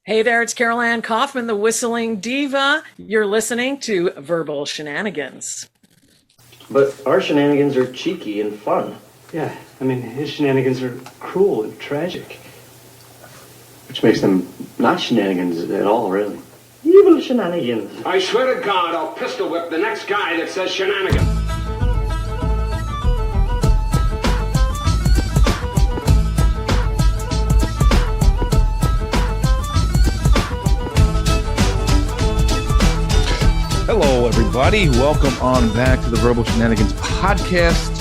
Hey there, it's Carole Kaufman, the whistling diva. You're listening to Verbal Shenanigans. But our shenanigans are cheeky and fun. Yeah, I mean, his shenanigans are cruel and tragic. Which makes them not shenanigans at all, really. Evil shenanigans. I swear to God, I'll pistol whip the next guy that says shenanigans. Hello, everybody. Welcome on back to the Verbal Shenanigans podcast.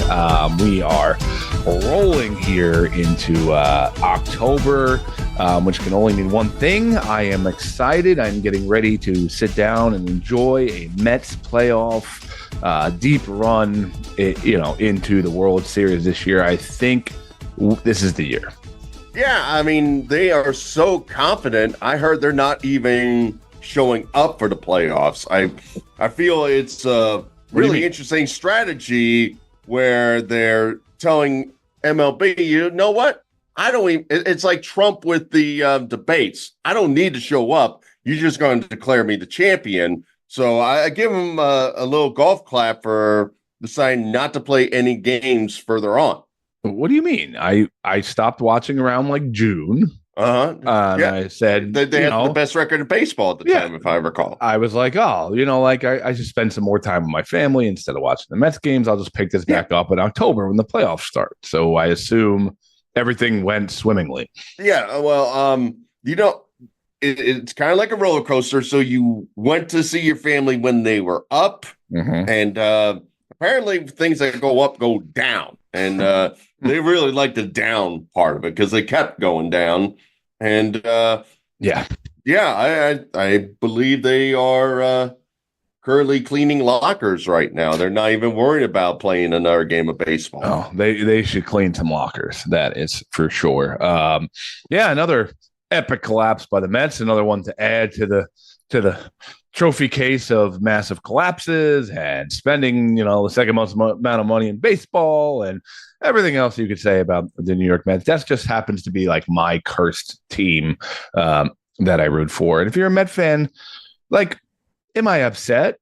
We are rolling here into October, which can only mean one thing. I am excited. I'm getting ready to sit down and enjoy a Mets playoff deep run, into the World Series this year. I think this is the year. Yeah, I mean, they are so confident. I heard they're not even showing up for the playoffs. I feel it's a really interesting strategy where they're telling MLB, you know what? I don't even, it's like Trump with the debates. I don't need to show up. You're just going to declare me the champion. So I give him a little golf clap for deciding not to play any games further on. What do you mean? I stopped watching around like June. Yeah. I said they had the best record in baseball at the time, if I recall. I was like, I should spend some more time with my family instead of watching the Mets games. I'll just pick this back up in October when the playoffs start. So I assume everything went swimmingly. Yeah, well, it's kind of like a roller coaster. So you went to see your family when they were up, and apparently things that go up go down, and they really like the down part of it because they kept going down. And I believe they are currently cleaning lockers right now. They're not even worried about playing another game of baseball. Oh, they should clean some lockers. That is for sure. Another epic collapse by the Mets. Another one to add to the trophy case of massive collapses and spending, the second most amount of money in baseball and everything else you could say about the New York Mets. That just happens to be like my cursed team that I root for. And if you're a Met fan, am I upset?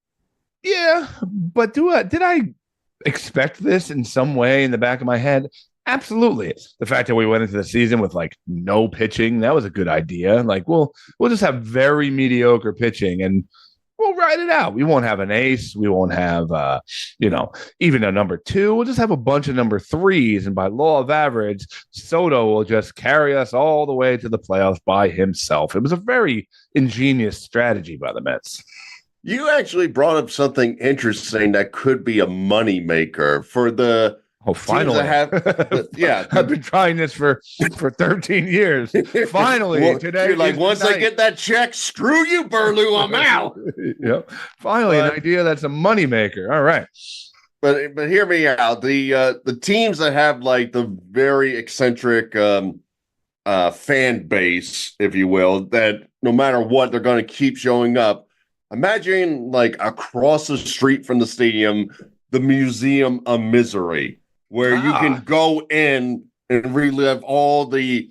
Yeah, but did I expect this in some way in the back of my head? Absolutely. The fact that we went into the season with no pitching, that was a good idea. We'll just have very mediocre pitching and we'll ride it out. We won't have an ace. We won't have, even a number two. We'll just have a bunch of number threes. And by law of average, Soto will just carry us all the way to the playoffs by himself. It was a very ingenious strategy by the Mets. You actually brought up something interesting that could be a moneymaker for the finally. I've been trying this for 13 years. Finally, today. You're like, once I get that check, screw you, Burlew, I'm out. Yep. Finally, an idea that's a moneymaker. All right. But hear me out. The teams that have the very eccentric fan base, if you will, that no matter what, they're going to keep showing up. Imagine across the street from the stadium, the Museum of Misery, where you can go in and relive all the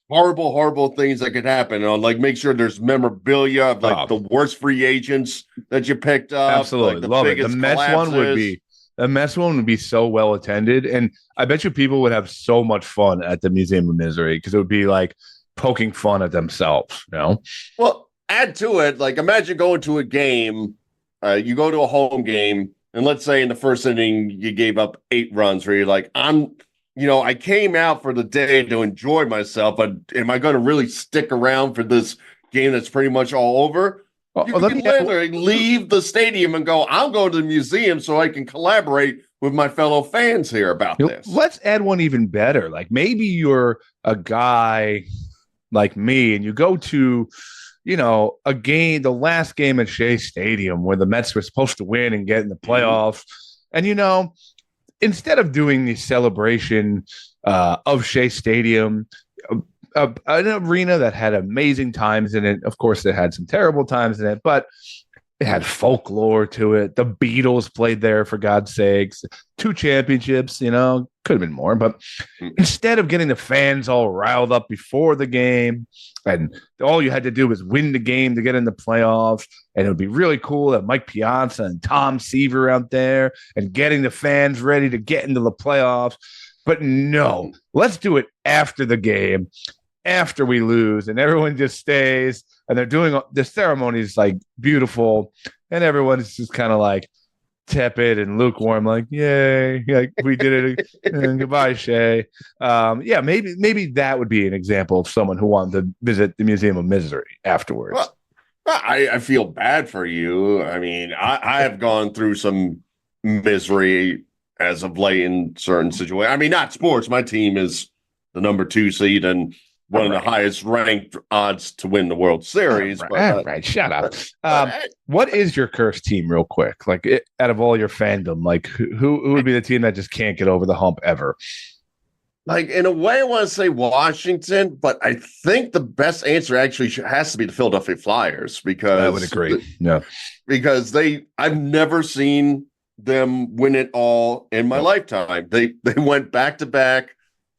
horrible, horrible things that could happen. Make sure there's memorabilia of the worst free agents that you picked up. Absolutely, love it. The Mets one would be so well attended, and I bet you people would have so much fun at the Museum of Misery because it would be poking fun at themselves. Well, add to it, imagine going to a game. You go to a home game. And let's say in the first inning, you gave up 8 runs where you're like, I came out for the day to enjoy myself, but am I going to really stick around for this game that's pretty much all over? You can literally leave the stadium and go, I'll go to the museum so I can collaborate with my fellow fans here about this. Let's add one even better. Maybe you're a guy like me and you go to a game, the last game at Shea Stadium where the Mets were supposed to win and get in the playoffs. And, instead of doing the celebration of Shea Stadium, an arena that had amazing times in it, of course, it had some terrible times in it, but It had folklore to it. The Beatles played there, for God's sakes. 2 championships, could have been more. But instead of getting the fans all riled up before the game, and all you had to do was win the game to get in the playoffs, and it would be really cool that Mike Piazza and Tom Seaver out there and getting the fans ready to get into the playoffs. But no, let's do it after the game, after we lose, and everyone just stays. And they're doing the ceremony is like beautiful, and everyone's just kind of like tepid and lukewarm, like yay, like we did it, and goodbye, Shay. Maybe that would be an example of someone who wanted to visit the Museum of Misery afterwards. Well, I feel bad for you. I mean, I have gone through some misery as of late in certain situations. I mean, not sports. My team is the number 2 seed and one of the highest ranked odds to win the World Series. Right. Shut up. What is your cursed team, real quick? Like, out of all your fandom, like who would be the team that just can't get over the hump ever? Like, in a way, I want to say Washington, but I think the best answer actually has to be the Philadelphia Flyers, because I would agree. Yeah, because I've never seen them win it all in my lifetime. They went back to back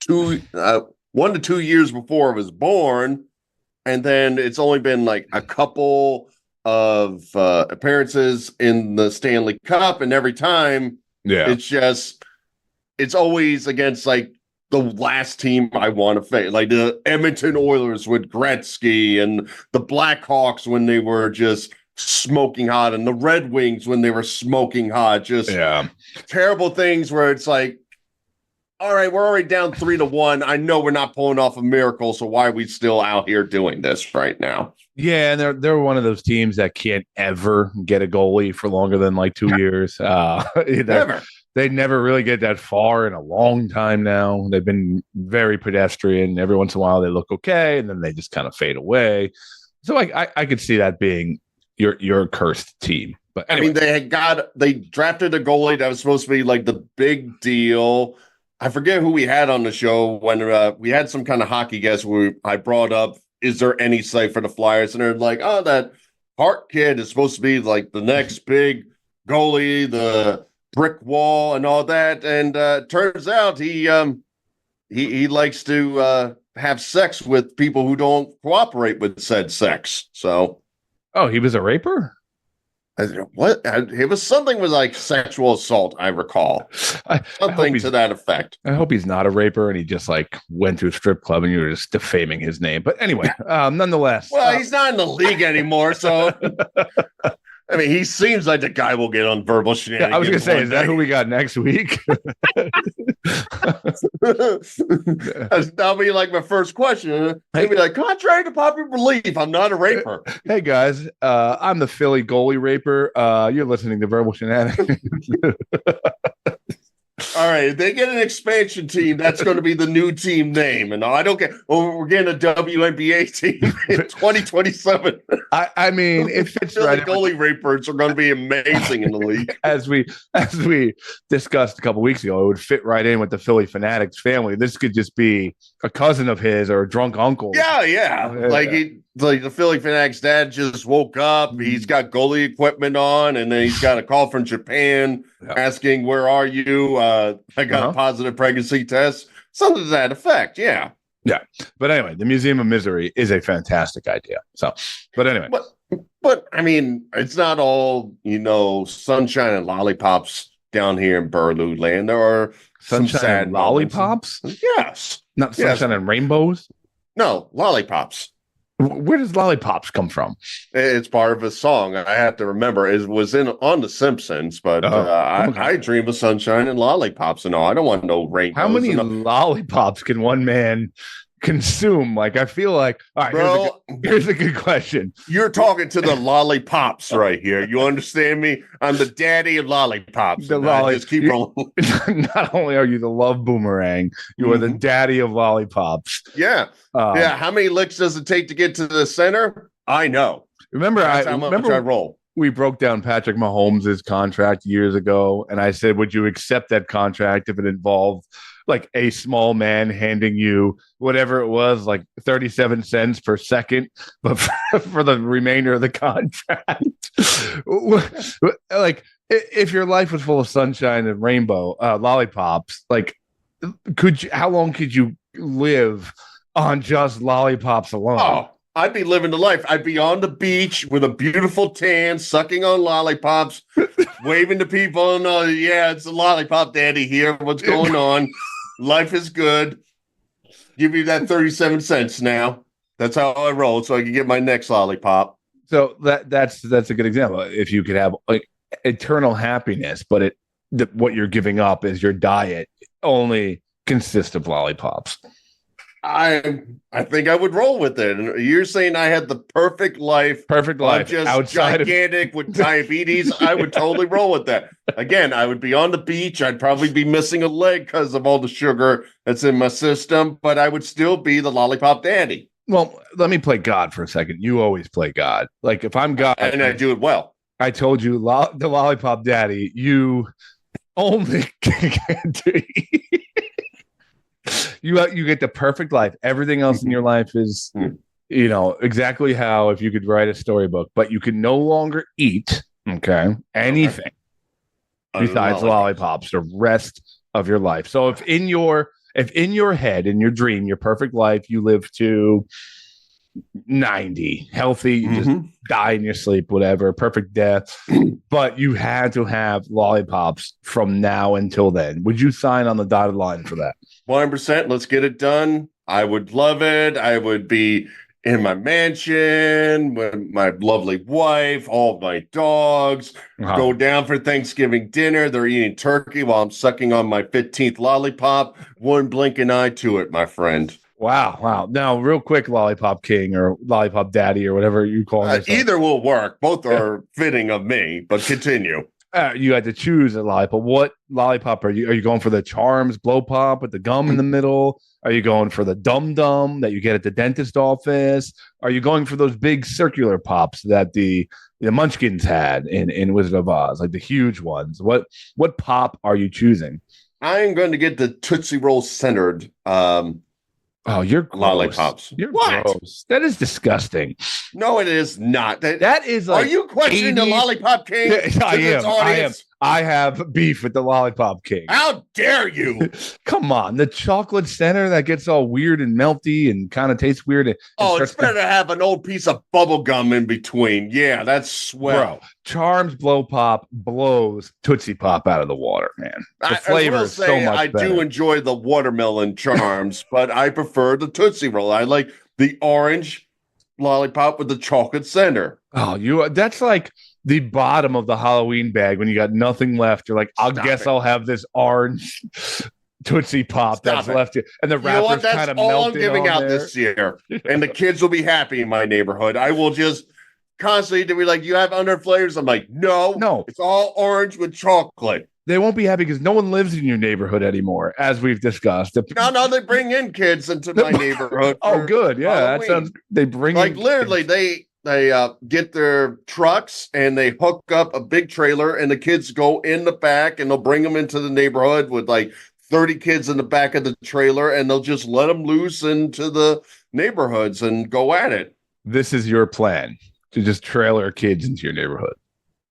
1 to 2 years before I was born, and then it's only been like a couple of appearances in the Stanley Cup, and every time, it's always against like the last team I want to face, like the Edmonton Oilers with Gretzky, and the Blackhawks when they were just smoking hot, and the Red Wings when they were smoking hot. Just terrible things where it's like, all right, we're already down 3-1. I know we're not pulling off a miracle, so why are we still out here doing this right now? Yeah, and they're one of those teams that can't ever get a goalie for longer than like 2 years. Never. They never really get that far in a long time now. They've been very pedestrian. Every once in a while they look okay, and then they just kind of fade away. So I could see that being your cursed team. But anyway. I mean, they drafted a goalie that was supposed to be like the big deal. I forget who we had on the show when we had some kind of hockey guest where I brought up, is there any sight for the Flyers? And they're like, oh, that Hart kid is supposed to be like the next big goalie, the brick wall and all that. And turns out he likes to have sex with people who don't cooperate with said sex. So. Oh, he was a raper? What? It was something with like sexual assault, I recall. Something to that effect. I hope he's not a raper and he just like went to a strip club and you were just defaming his name. But anyway, nonetheless. Well, he's not in the league anymore, so I mean, he seems like the guy will get on verbal shenanigans. I was going to say, is that who we got next week? That'll be like my first question. He'll be like, contrary to popular belief, I'm not a raper. Hey, guys, I'm the Philly goalie raper. You're listening to Verbal Shenanigans. All right, if they get an expansion team, that's going to be the new team name. And I don't care. Well, we're getting a WNBA team in 2027. I mean, it fits right. Goalie rapers are going to be amazing in the league. As we discussed a couple weeks ago, it would fit right in with the Philly Fanatics family. This could just be a cousin of his or a drunk uncle. Yeah. Like the Philly Fanatics dad just woke up. He's got goalie equipment on, and then he's got a call from Japan asking, "Where are you? I got a positive pregnancy test." Something to that effect. Yeah. But anyway, the Museum of Misery is a fantastic idea. So, but anyway. But I mean, it's not all, sunshine and lollipops down here in Burloo Land. There are sunshine some sad and lollipops. Yes. Not sunshine and rainbows. No, lollipops. Where does lollipops come from? It's part of a song. I have to remember. It was on The Simpsons, but I dream of sunshine and lollipops and all. I don't want no rainbows. How many lollipops can one man consume? Like, I feel like, all right, bro, here's a good question. You're talking to the lollipops right here. You understand me? I'm the daddy of lollipops. Just keep rolling. Not only are you the love boomerang, you are the daddy of lollipops. Yeah. How many licks does it take to get to the center? I know. Remember how much I roll. We broke down Patrick Mahomes' contract years ago, and I said, would you accept that contract if it involved like a small man handing you whatever it was, like 37 cents per second, but for the remainder of the contract. Like, if your life was full of sunshine and rainbow lollipops, like, how long could you live on just lollipops alone? Oh, I'd be living the life. I'd be on the beach with a beautiful tan, sucking on lollipops, waving to people. And yeah, it's a lollipop daddy here. What's going on? Life is good. Give you that 37 cents now. That's how I roll, so I can get my next lollipop. So that's a good example. If you could have like eternal happiness, but what you're giving up is your diet only consists of lollipops. I think I would roll with it. And you're saying I had the perfect life. Just outside gigantic with diabetes. I would totally roll with that. Again, I would be on the beach. I'd probably be missing a leg because of all the sugar that's in my system, but I would still be the lollipop daddy. Well, let me play God for a second. You always play God. Like, if I'm God, and I do it well. I told you, the lollipop daddy, you only get to eat. You get the perfect life. Everything else in your life is, exactly how if you could write a storybook, but you can no longer eat, anything besides lollipops the rest of your life. So if in your head, in your dream, your perfect life, you live to 90, healthy, you just die in your sleep, whatever, perfect death, but you had to have lollipops from now until then, would you sign on the dotted line for that? 100%. Let's get it done. I would love it. I would be in my mansion with my lovely wife, all of my dogs, go down for Thanksgiving dinner. They're eating turkey while I'm sucking on my 15th lollipop. One blinking eye to it, my friend. Wow. Now, real quick, Lollipop King or Lollipop Daddy or whatever you call it. Either will work. Both are fitting of me, but continue. You had to choose a lollipop. What lollipop are you? Are you going for the Charms Blow Pop with the gum in the middle? Are you going for the Dum Dum that you get at the dentist office? Are you going for those big circular pops that the Munchkins had in Wizard of Oz, like the huge ones? What pop are you choosing? I'm going to get the Tootsie Roll centered. Oh, you're gross. Lollipops. You're gross. That is disgusting. No, it is not. That is like. Are you questioning 80s? The Lollipop King? I am. I have beef with the Lollipop King. How dare you? Come on. The chocolate center that gets all weird and melty and kind of tastes weird. It's better to have an old piece of bubble gum in between. Yeah, that's swell. Bro, Charms Blow Pop blows Tootsie Pop out of the water, man. The flavor is so much better. I do enjoy the watermelon Charms, but I prefer the Tootsie Roll. I like the orange lollipop with the chocolate center. Oh, that's like the bottom of the Halloween bag when you got nothing left. You're like, I'll have this orange Tootsie Pop that's left here. And the wrapper's kind of melted. That's all I'm giving out this year. And the kids will be happy in my neighborhood. I will just constantly be like, you have other flavors? I'm like, no. It's all orange with chocolate. They won't be happy because no one lives in your neighborhood anymore, as we've discussed. No, they bring in kids into my neighborhood. Oh, good. Yeah, Halloween. That sounds. They bring like in literally kids. They get their trucks and they hook up a big trailer and the kids go in the back and they'll bring them into the neighborhood with like 30 kids in the back of the trailer and they'll just let them loose into the neighborhoods and go at it. This is your plan to just trailer kids into your neighborhood.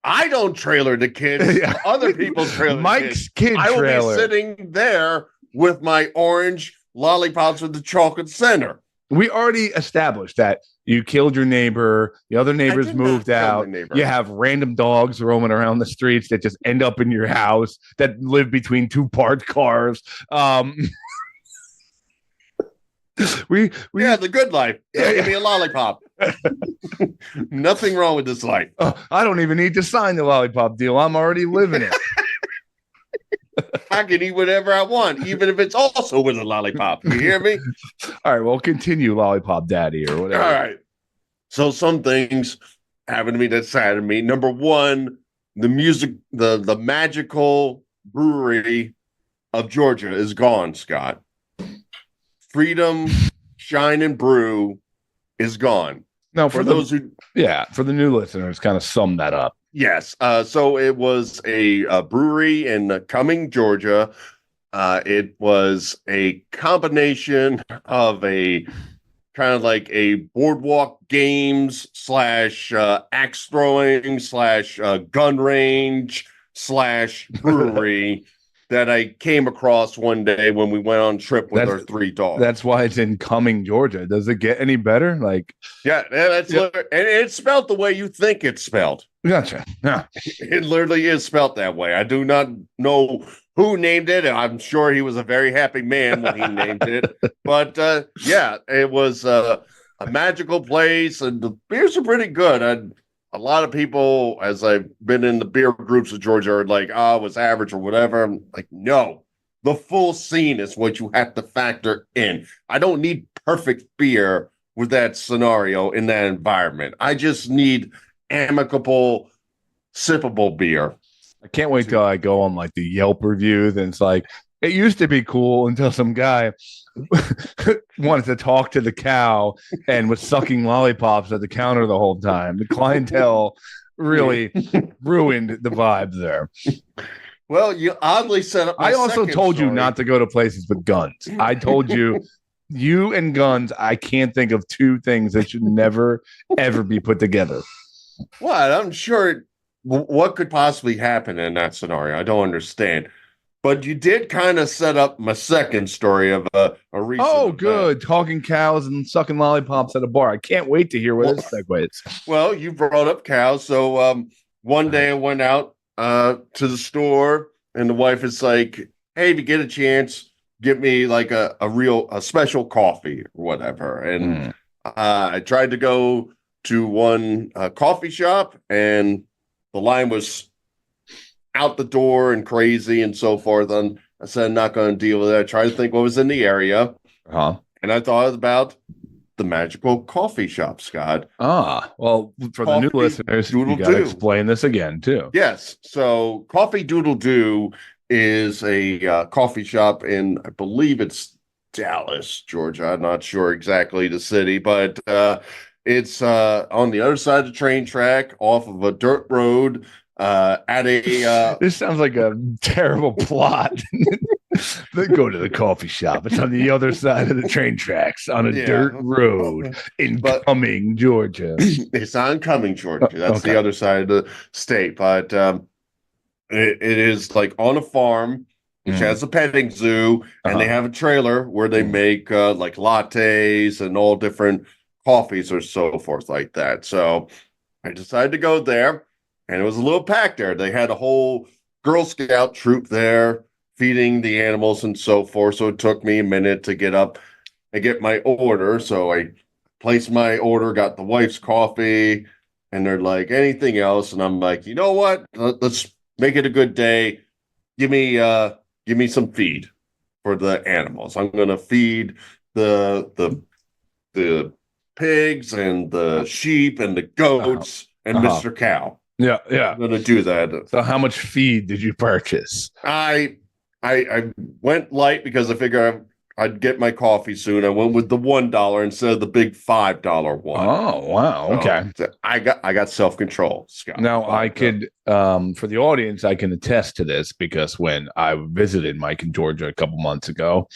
I don't trailer the kids. Other people trailer Mike's kid I will trailer. be sitting there with my orange lollipops with the chocolate center. We already established that you killed your neighbor. The other neighbors moved out. You have random dogs roaming around the streets that just end up in your house that live between two parked cars. The good life. Give me a lollipop. Nothing wrong with this life. I don't even need to sign the lollipop deal. I'm already living it. I can eat whatever I want, even if it's also with a lollipop. You hear me? All right, well, continue, Lollipop Daddy or whatever. All right. So some things happen to me that sadden me. Number one, the magical brewery of Georgia is gone, Scott. Freedom, Shine, and Brew is gone. Now, for those who... Yeah, for the new listeners, kind of sum that up. Yes. So it was a brewery in Cumming, Georgia. It was a combination of a kind of like a boardwalk games slash axe throwing slash gun range slash brewery that I came across one day when we went on a trip with our 3 dogs. That's why it's in Cumming, Georgia. Does it get any better? Like, and it's spelled the way you think it's spelled. Gotcha. Yeah. It literally is spelled that way. I do not know who named it. I'm sure he was a very happy man when he named it. But it was a magical place, and the beers are pretty good. A lot of people, as I've been in the beer groups of Georgia, are like, it was average or whatever. I'm like, no, the full scene is what you have to factor in. I don't need perfect beer with that scenario in that environment. I just need amicable, sippable beer. I can't wait till I go on like the Yelp reviews, and it's like, it used to be cool until some guy wanted to talk to the cow and was sucking lollipops at the counter the whole time. The clientele really ruined the vibe there. Well, you oddly set up. I also told you not to go to places with guns. I told you, you and guns, I can't think of 2 things that should never, ever be put together. What? I'm sure. What could possibly happen in that scenario? I don't understand. But you did kind of set up my second story of a recent. Oh, good. Talking cows and sucking lollipops at a bar. I can't wait to hear where this segues. Well, you brought up cows. So one day I went out to the store, and the wife is like, hey, if you get a chance, get me like a special coffee or whatever. And I tried to go to one coffee shop, and the line was out the door and crazy and so forth. And I said, I'm not going to deal with it. I tried to think what was in the area. And I thought about the magical coffee shop, Scott. Well, for the new listeners, you got to explain this again, too. Yes. So Coffee Doodle Doo is a coffee shop in, I believe it's Dallas, Georgia. I'm not sure exactly the city, but it's on the other side of the train track off of a dirt road at a... This sounds like a terrible plot. They go to the coffee shop. It's on the other side of the train tracks on a dirt road in Cumming, Georgia. It's on Cumming, Georgia. That's the other side of the state. But it is like on a farm, which has a petting zoo, and they have a trailer where they make like lattes and all different coffees or so forth like that. So I decided to go there, and it was a little packed there. They had a whole Girl Scout troop there feeding the animals and so forth. So it took me a minute to get up and get my order. So I placed my order, got the wife's coffee, and they're like, anything else? And I'm like, you know what? Let's make it a good day. Give me some feed for the animals. I'm gonna feed the pigs and the sheep and the goats and Mr. Cow. Yeah. I'm gonna do that. So how much feed did you purchase? I went light because I figured I'd get my coffee soon. I went with the $1 instead of the big $5 one. Oh, wow. Okay. So I got self-control, Scott. Now I could, for the audience, I can attest to this because when I visited Mike in Georgia a couple months ago,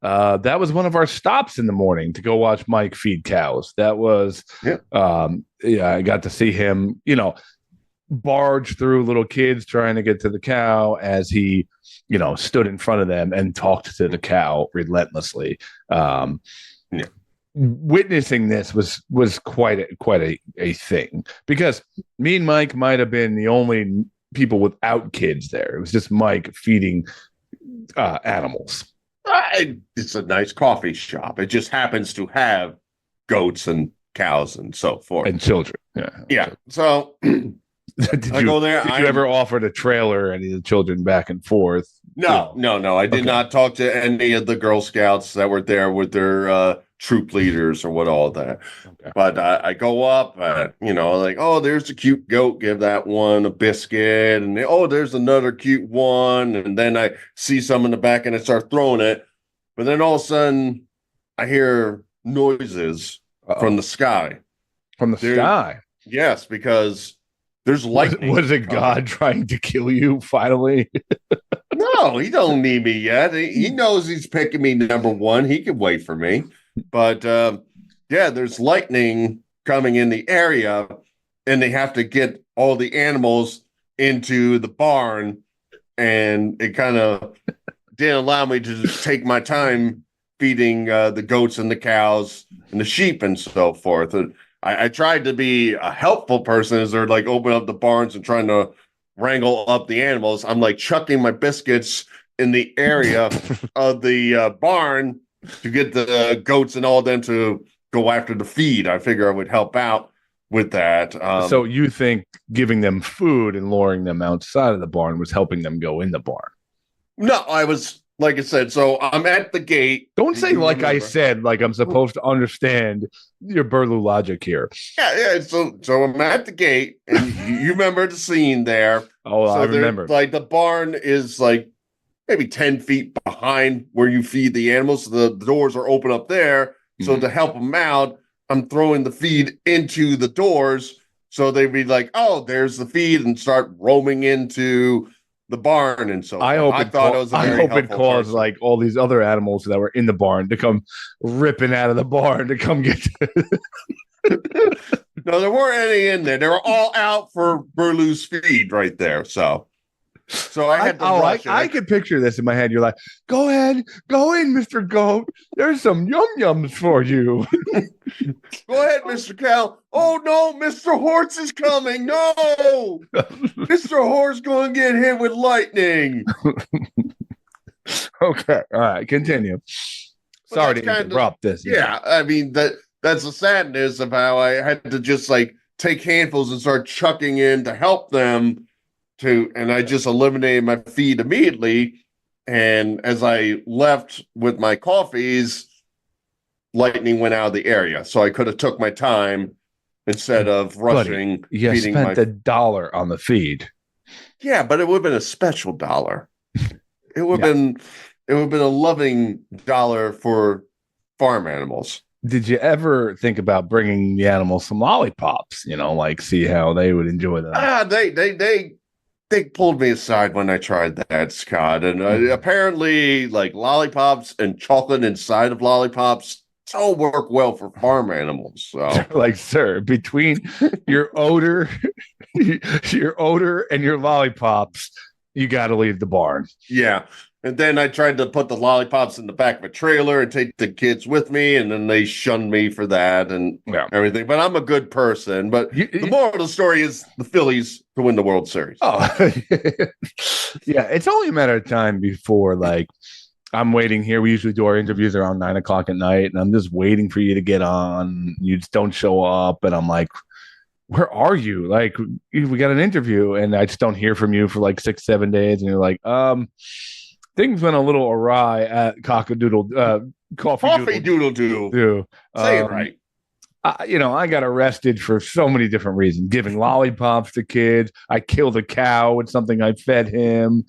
that was one of our stops in the morning to go watch Mike feed cows. That was, I got to see him, barge through little kids trying to get to the cow as he, stood in front of them and talked to the cow relentlessly. Witnessing this was quite a thing because me and Mike might have been the only people without kids there. It was just Mike feeding animals. It's a nice coffee shop. It just happens to have goats and cows and so forth. And children. Yeah. So did you go there? Did you ever offer to trailer any of the children back and forth? No. I did not talk to any of the Girl Scouts that were there with their troop leaders or what all that. Okay. But I go up, like, oh, there's a cute goat. Give that one a biscuit. And there's another cute one. And then I see some in the back and I start throwing it. But then all of a sudden I hear noises from the sky. From the sky? Yes, because there's lightning. Was it God trying to kill you finally? No, No, he don't need me yet. He knows he's picking me number one. He can wait for me. But yeah, there's lightning coming in the area, and they have to get all the animals into the barn, and it kind of didn't allow me to just take my time feeding the goats and the cows and the sheep and so forth. And I tried to be a helpful person as they're like opening up the barns and trying to wrangle up the animals. I'm like chucking my biscuits in the area of the barn to get the goats and all them to go after the feed. I figure I would help out with that. So you think giving them food and luring them outside of the barn was helping them go in the barn? No, I was, like I said, so I'm at the gate. Don't say like I said, like I'm supposed to understand your Burlou logic here. Yeah. So I'm at the gate, and you remember the scene there. Oh, so I remember. Like the barn is like maybe 10 feet behind where you feed the animals. So the doors are open up there. So to help them out, I'm throwing the feed into the doors. So they'd be like, oh, there's the feed, and start roaming into the barn and so I hope it caused person. like all these other animals that were in the barn to come ripping out of the barn to come get No, there weren't any in there. They were all out for Burlou's feed right there. So I had to rush it. I can picture this in my head. You're like, go ahead, go in, Mr. Goat. There's some yum-yums for you. Go ahead, Mr. Cow. Oh, no, Mr. Horse is coming. No. Mr. Horse going to get hit with lightning. Okay. All right. Continue. Sorry to interrupt this. Yeah. I mean, that's the sadness of how I had to just like take handfuls and start chucking in to help them and I just eliminated my feed immediately. And as I left with my coffees, lightning went out of the area. So I could have took my time instead of rushing. You spent $1 on the feed. Yeah, but it would have been a special dollar. It would have been a loving dollar for farm animals. Did you ever think about bringing the animals some lollipops? Like see how they would enjoy them? They pulled me aside when I tried that, Scott. And apparently, like lollipops and chocolate inside of lollipops don't work well for farm animals. So, like, sir, between your odor, and your lollipops, you got to leave the barn. Yeah. And then I tried to put the lollipops in the back of a trailer and take the kids with me, and then they shunned me for that and everything. But I'm a good person. But the moral of the story is the Phillies to win the World Series. Oh, yeah. It's only a matter of time before, like, I'm waiting here. We usually do our interviews around 9:00 at night, and I'm just waiting for you to get on. You just don't show up, and I'm like, where are you? Like, we got an interview, and I just don't hear from you for like 6-7 days, and you're like, things went a little awry at Coffee Doodle Doo. Say it right. I got arrested for so many different reasons. Giving lollipops to kids. I killed a cow with something I fed him.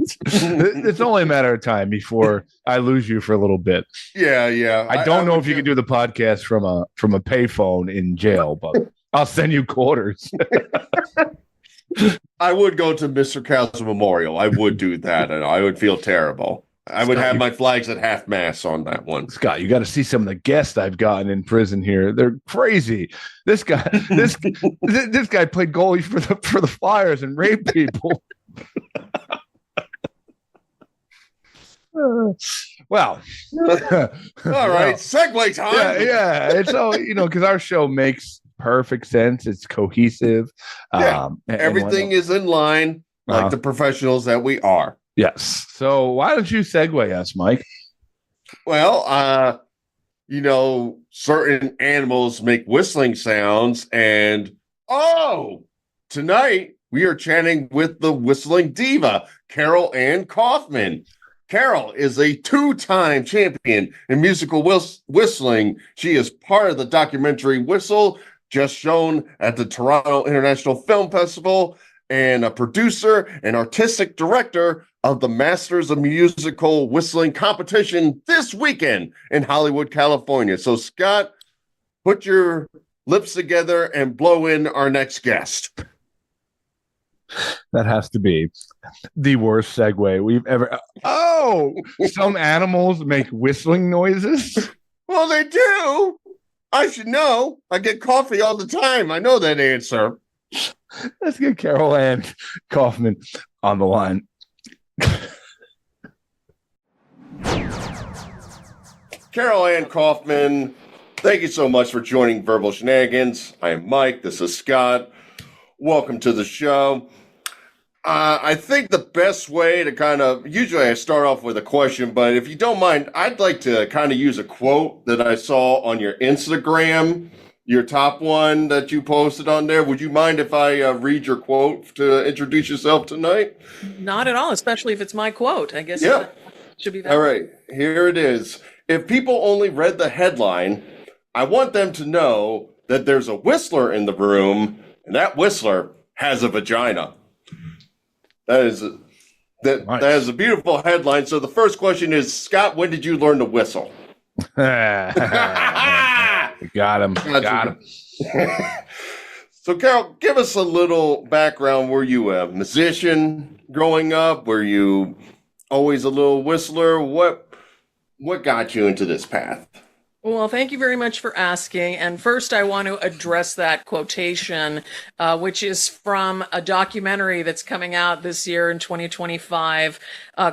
It's only a matter of time before I lose you for a little bit. Yeah. I don't know if you can do the podcast from a payphone in jail, but I'll send you quarters. I would go to Mr. Cow's memorial. I would do that, and I would feel terrible. I would have my flags at half mast on that one. Scott, you got to see some of the guests I've gotten in prison here. They're crazy. This guy, this guy played goalie for the Flyers and raped people. Well, all right, segue time. Yeah. It's all because our show makes perfect sense. It's cohesive. Everything is in line, like the professionals that we are. Yes. So why don't you segue us, Mike? Well, certain animals make whistling sounds, and tonight we are chatting with the whistling diva, Carole Ann Kaufman. Carole is a 2-time champion in musical whistling. She is part of the documentary Whistle, just shown at the Toronto International Film Festival, and a producer and artistic director of the Masters of Musical Whistling competition this weekend in Hollywood, California. So, Scott, put your lips together and blow in our next guest. That has to be the worst segue we've ever. Oh, some animals make whistling noises. Well, they do. I should know. I get coffee all the time. I know that answer. Let's get Carole and Kaufman on the line. Carole Ann Kaufman, thank you so much for joining Verbal Shenanigans. I am Mike. This is Scott. Welcome to the show. I think the best way to usually I start off with a question, but if you don't mind, I'd like to kind of use a quote that I saw on your Instagram, your top one that you posted on there. Would you mind if I read your quote to introduce yourself tonight? Not at all, especially if it's my quote. I guess Yeah. Should be that. All right, here it is. If people only read the headline, I want them to know that there's a whistler in the room, and that whistler has a vagina. That is a beautiful headline. So the first question is, Scott, when did you learn to whistle? Got him. Got him. So, Carole, give us a little background. Were you a musician growing up? Were you always a little whistler? What got you into this path? Well, thank you very much for asking. And first, I want to address that quotation, which is from a documentary that's coming out this year in 2025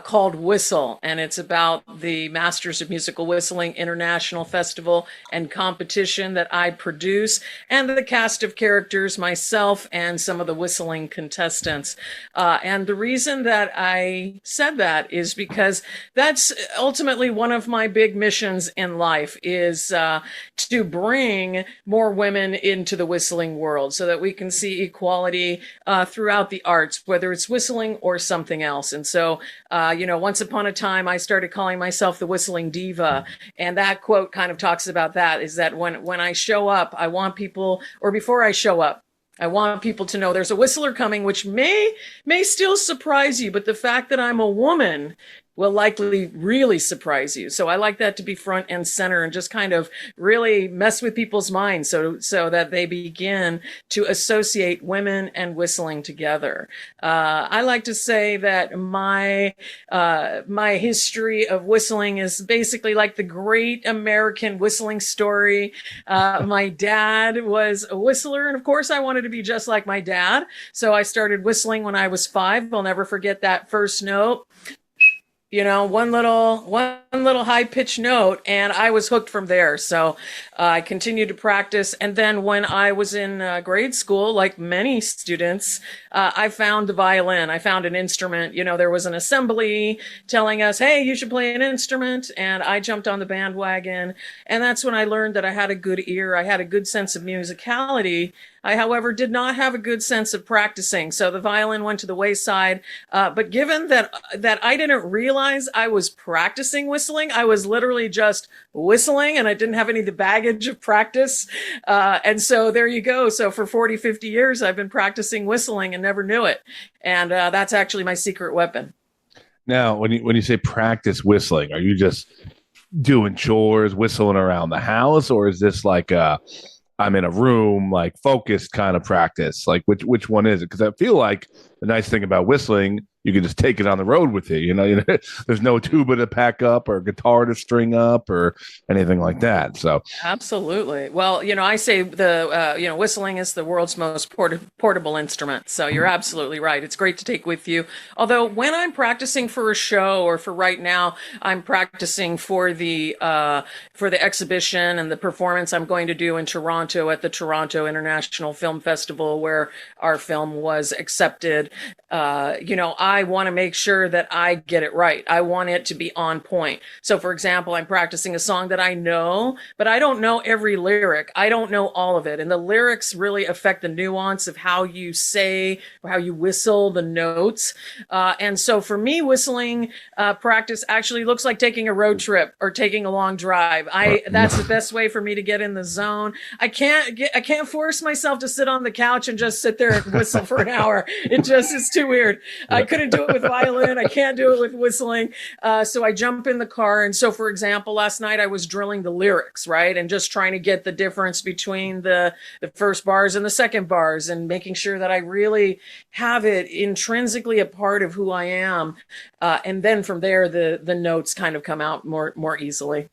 called Whistle. And it's about the Masters of Musical Whistling International Festival and competition that I produce, and the cast of characters, myself, and some of the whistling contestants. And the reason that I said that is because that's ultimately one of my big missions in life, is to bring more women into the whistling world so that we can see equality throughout the arts, whether it's whistling or something else. And so, once upon a time, I started calling myself the whistling diva. And that quote kind of talks about that, is that when I show up, I want people, or before I show up, I want people to know there's a whistler coming, which may still surprise you, but the fact that I'm a woman will likely really surprise you. So I like that to be front and center and just kind of really mess with people's minds so that they begin to associate women and whistling together. I like to say that my history of whistling is basically like the great American whistling story. My dad was a whistler, and of course I wanted to be just like my dad. So I started whistling when I was 5. I'll never forget that first note. One little high pitched note, and I was hooked from there. So I continued to practice. And then when I was in grade school, like many students, I found the violin. I found an instrument. There was an assembly telling us, hey, you should play an instrument. And I jumped on the bandwagon. And that's when I learned that I had a good ear. I had a good sense of musicality. I, however, did not have a good sense of practicing. So the violin went to the wayside. But given that I didn't realize I was practicing whistling, I was literally just whistling, and I didn't have any of the baggage of practice. And so there you go. So for 40, 50 years, I've been practicing whistling and never knew it. And that's actually my secret weapon. Now, when you say practice whistling, are you just doing chores, whistling around the house, or is this like I'm in a room, like focused kind of practice? Like which one is it? Because I feel like the nice thing about whistling, you can just take it on the road with you. There's no tuba to pack up or guitar to string up or anything like that. So absolutely. Well, I say whistling is the world's most portable instrument. So you're absolutely right. It's great to take with you. Although when I'm practicing for a show, or for right now, I'm practicing for the exhibition and the performance I'm going to do in Toronto at the Toronto International Film Festival, where our film was accepted. I want to make sure that I get it right. I want it to be on point. So, for example, I'm practicing a song that I know, but I don't know every lyric. I don't know all of it. And the lyrics really affect the nuance of how you say or how you whistle the notes. And so for me, whistling practice actually looks like taking a road trip or taking a long drive. That's the best way for me to get in the zone. I can't force myself to sit on the couch and just sit there and whistle for an hour. It's too weird. I could going to do it with violin. I can't do it with whistling. So I jump in the car. And so, for example, last night I was drilling the lyrics, right? And just trying to get the difference between the first bars and the second bars, and making sure that I really have it intrinsically a part of who I am. And then from there, the notes kind of come out more easily.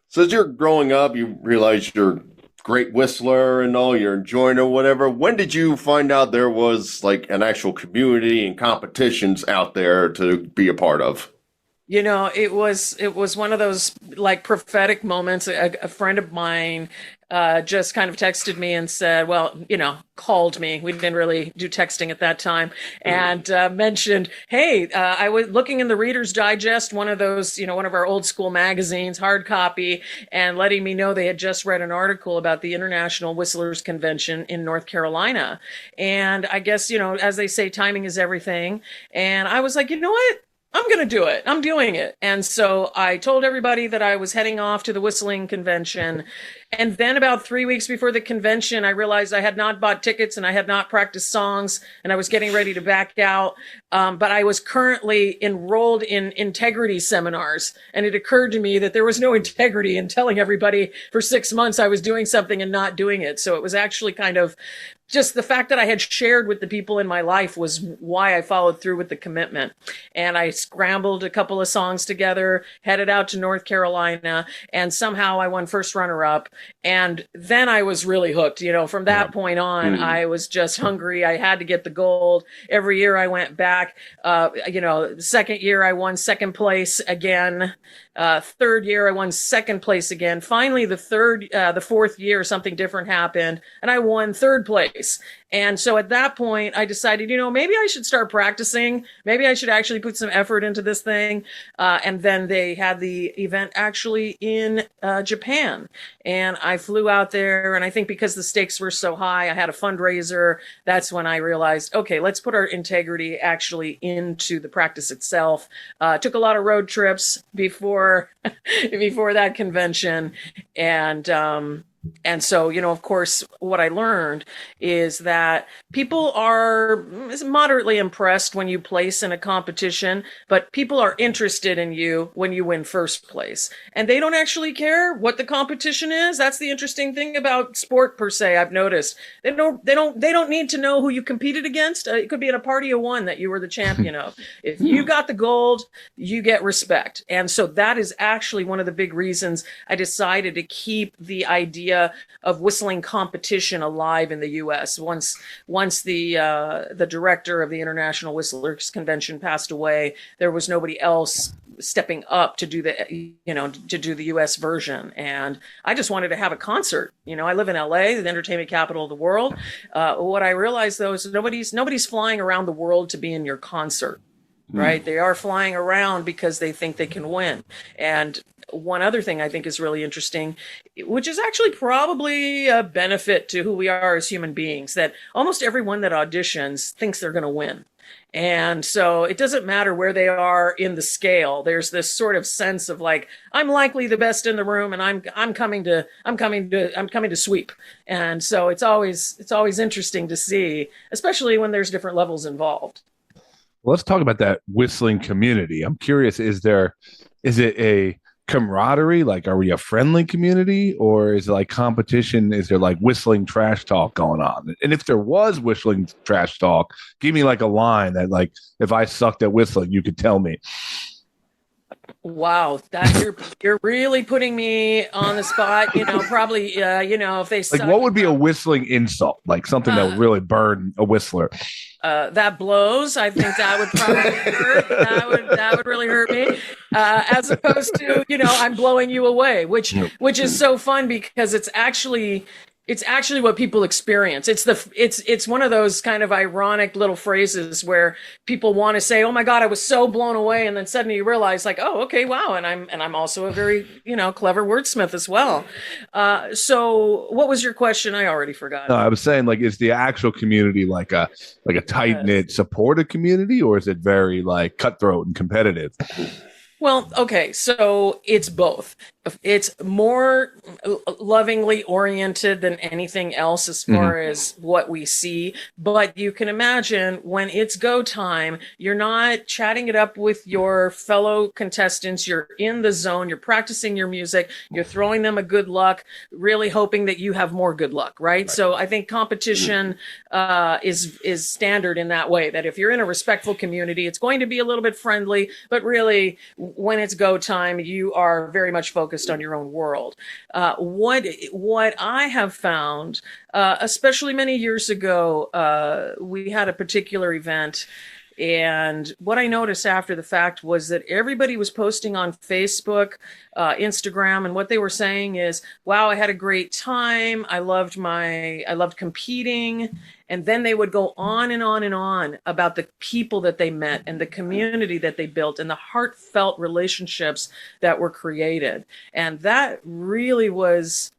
So as you're growing up, you realize you're a great whistler and all, you're enjoying it or whatever. When did you find out there was like an actual community and competitions out there to be a part of? You know, it was one of those like prophetic moments. A friend of mine just kind of texted me and said, well, you know, called me. We didn't really do texting at that time, and mentioned, hey, I was looking in the Reader's Digest, one of those, you know, one of our old school magazines, hard copy, and letting me know they had just read an article about the International Whistlers Convention in North Carolina. And I guess, you know, as they say, timing is everything. And I was like, you know what? I'm going to do it. I'm doing it. And so I told everybody that I was heading off to the whistling convention. And then about 3 weeks before the convention, I realized I had not bought tickets and I had not practiced songs, and I was getting ready to back out. But I was currently enrolled in integrity seminars. And it occurred to me that there was no integrity in telling everybody for 6 months I was doing something and not doing it. So it was actually kind of just the fact that I had shared with the people in my life was why I followed through with the commitment. And I scrambled a couple of songs together, headed out to North Carolina, and somehow I won first runner up. And then I was really hooked. You know, from that point on, I was just hungry. I had to get the gold. Every year I went back. You know, second year I won second place again. Third year I won second place again. Finally, the fourth year, something different happened, and I won third place. And so at that point, I decided, you know, maybe I should start practicing. Maybe I should actually put some effort into this thing. And then they had the event actually in Japan. And I flew out there. And I think because the stakes were so high, I had a fundraiser. That's when I realized, okay, let's put our integrity actually into the practice itself. Took a lot of road trips before that convention. And so, you know, of course, what I learned is that people are moderately impressed when you place in a competition, but people are interested in you when you win first place. And they don't actually care what the competition is. That's the interesting thing about sport per se, I've noticed. They don't need to know who you competed against. It could be in a party of one that you were the champion of. If you got the gold, you get respect. And so that is actually one of the big reasons I decided to keep the idea of whistling competition alive in the U.S. Once the director of the International Whistlers Convention passed away, there was nobody else stepping up to do the U.S. version, and I just wanted to have a concert. You know, I live in L.A., the entertainment capital of the world. What I realized though is nobody's flying around the world to be in your concert. Right? They are flying around because they think they can win. And one other thing I think is really interesting, which is actually probably a benefit to who we are as human beings, that almost everyone that auditions thinks they're going to win. And so it doesn't matter where they are in the scale. There's this sort of sense of like, I'm likely the best in the room, and I'm coming to sweep. And so it's always interesting to see, especially when there's different levels involved. Let's talk about that whistling community. I'm curious, is it a camaraderie? Like, are we a friendly community, or is it like competition? Is there like whistling trash talk going on? And if there was whistling trash talk, give me like a line that, like, if I sucked at whistling, you could tell me. Wow, that you're really putting me on the spot. You know, probably if they like, what would be a whistling insult? Like something that would really burn a whistler. That blows. I think that would probably hurt. That would really hurt me. As opposed to, I'm blowing you away, which is so fun because it's actually what people experience. It's one of those kind of ironic little phrases where people want to say, "Oh my God, I was so blown away," and then suddenly you realize, like, "Oh, okay, wow," and I'm also a very clever wordsmith as well. So, what was your question? I already forgot. No, I was saying, like, is the actual community like a tight knit supportive community, or is it very like cutthroat and competitive? Well, okay, so it's both. It's more lovingly oriented than anything else as far as what we see. But you can imagine when it's go time, you're not chatting it up with your fellow contestants. You're in the zone. You're practicing your music. You're throwing them a good luck, really hoping that you have more good luck, right? So I think competition is standard in that way, that if you're in a respectful community, it's going to be a little bit friendly, but really when it's go time, you are very much focused on your own world. What I have found, especially many years ago, we had a particular event. And what I noticed after the fact was that everybody was posting on Facebook, Instagram, and what they were saying is, wow, I had a great time. I loved competing. And then they would go on and on and on about the people that they met and the community that they built and the heartfelt relationships that were created. And that really was,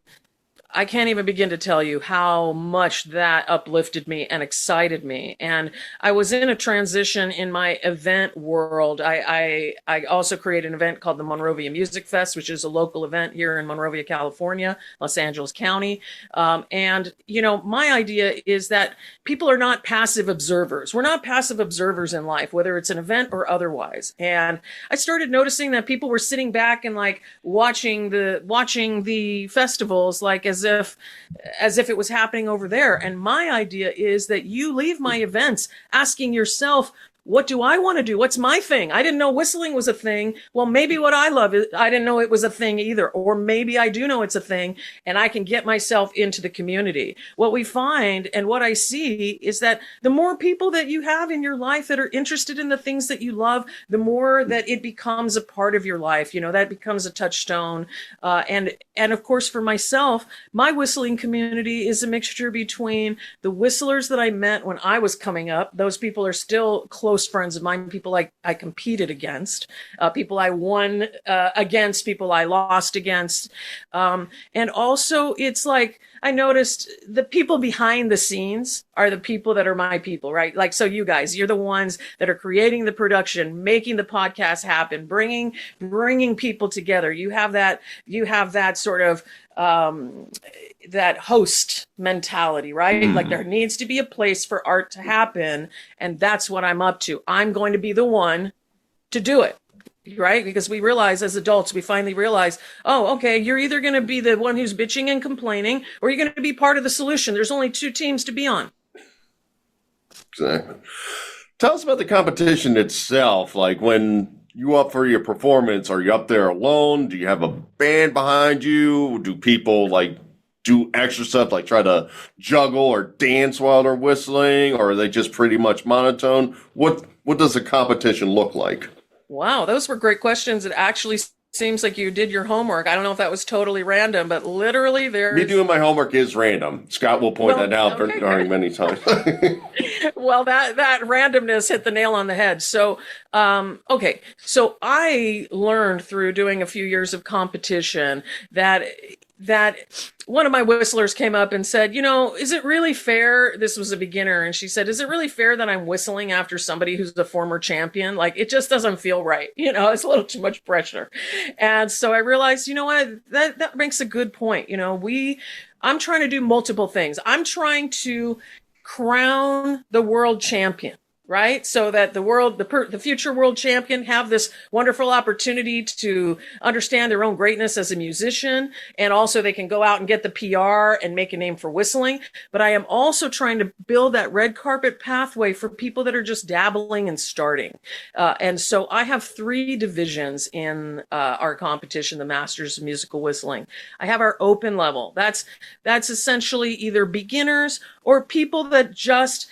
I can't even begin to tell you how much that uplifted me and excited me. And I was in a transition in my event world. I also created an event called the Monrovia Music Fest, which is a local event here in Monrovia, California, Los Angeles County. And, you know, my idea is that people are not passive observers. We're not passive observers in life, whether it's an event or otherwise. And I started noticing that people were sitting back and like watching the festivals, like as if it was happening over there. And my idea is that you leave my events asking yourself, what do I want to do? What's my thing? I didn't know whistling was a thing. Well, maybe what I love is, I didn't know it was a thing either. Or maybe I do know it's a thing and I can get myself into the community. What we find and what I see is that the more people that you have in your life that are interested in the things that you love, the more that it becomes a part of your life. You know, that becomes a touchstone. And of course, for myself, my whistling community is a mixture between the whistlers that I met when I was coming up. Those people are still close friends of mine, people I competed against, people I won against, people I lost against. And also it's like, I noticed the people behind the scenes are the people that are my people, right? Like, so you guys, you're the ones that are creating the production, making the podcast happen, bringing people together. You have that sort of, that host mentality, right? Like there needs to be a place for art to happen. And that's what I'm up to. I'm going to be the one to do it. Right? Because we realize as adults, we finally realize, oh, okay, you're either going to be the one who's bitching and complaining, or you're going to be part of the solution. There's only two teams to be on. Exactly. Tell us about the competition itself. Like when you up for your performance, are you up there alone? Do you have a band behind you? Do people like do extra stuff like try to juggle or dance while they're whistling, or are they just pretty much monotone? What does the competition look like? Wow, those were great questions. It actually seems like you did your homework. I don't know if that was totally random, but literally Me doing my homework is random. Scott will point that out during many times. Well, that randomness hit the nail on the head. So, okay. So I learned through doing a few years of competition that one of my whistlers came up and said, you know, is it really fair? This was a beginner. And she said, is it really fair that I'm whistling after somebody who's a former champion? Like, it just doesn't feel right. You know, it's a little too much pressure. And so I realized, you know what, that makes a good point. You know, I'm trying to do multiple things. I'm trying to crown the world champion. Right? So that the future world champion have this wonderful opportunity to understand their own greatness as a musician. And also they can go out and get the PR and make a name for whistling. But I am also trying to build that red carpet pathway for people that are just dabbling and starting. And so I have 3 divisions in our competition, the Masters of Musical Whistling. I have our open level. That's essentially either beginners or people that just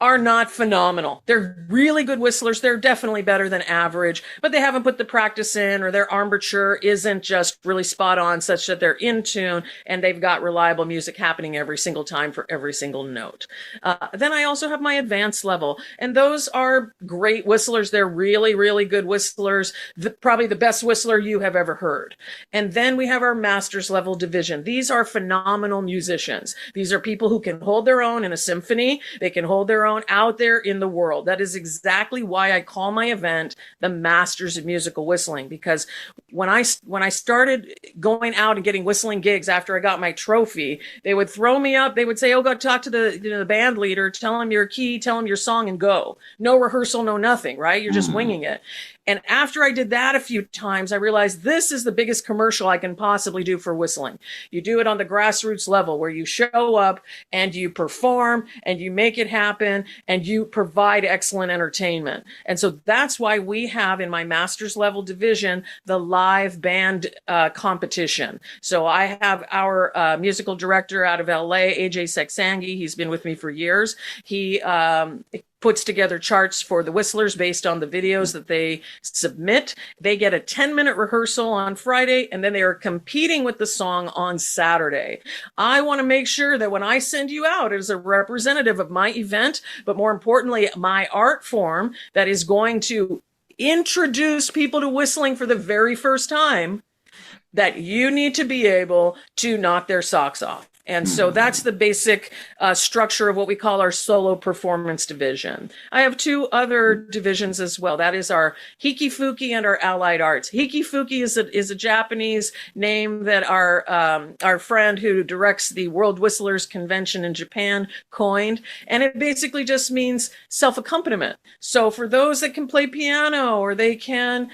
are not phenomenal. They're really good whistlers. They're definitely better than average, but they haven't put the practice in, or their embouchure isn't just really spot on such that they're in tune and they've got reliable music happening every single time for every single note. Then I also have my advanced level, and those are great whistlers. They're really, really good whistlers. Probably the best whistler you have ever heard. And then we have our master's level division. These are phenomenal musicians. These are people who can hold their own in a symphony. They can hold their own known out there in the world. That is exactly why I call my event the Masters of Musical Whistling, because when I started going out and getting whistling gigs after I got my trophy, they would throw me up. They would say, "Oh, go talk to the band leader, tell him your key, tell him your song, and go. No rehearsal, no nothing, right? You're just winging it." And after I did that a few times, I realized this is the biggest commercial I can possibly do for whistling. You do it on the grassroots level where you show up and you perform and you make it happen and you provide excellent entertainment. And so that's why we have in my master's level division the live band competition. So I have our musical director out of LA, AJ Seksangi. He's been with me for years. He puts together charts for the whistlers based on the videos that they submit. They get a 10-minute rehearsal on Friday, and then they are competing with the song on Saturday. I want to make sure that when I send you out as a representative of my event, but more importantly, my art form that is going to introduce people to whistling for the very first time, that you need to be able to knock their socks off. And so that's the basic structure of what we call our solo performance division. I have two other divisions as well. That is our Hikifuki and our allied arts. Hikifuki is a Japanese name that our friend who directs the World Whistlers Convention in Japan coined, and it basically just means self-accompaniment. So for those that can play piano, or they can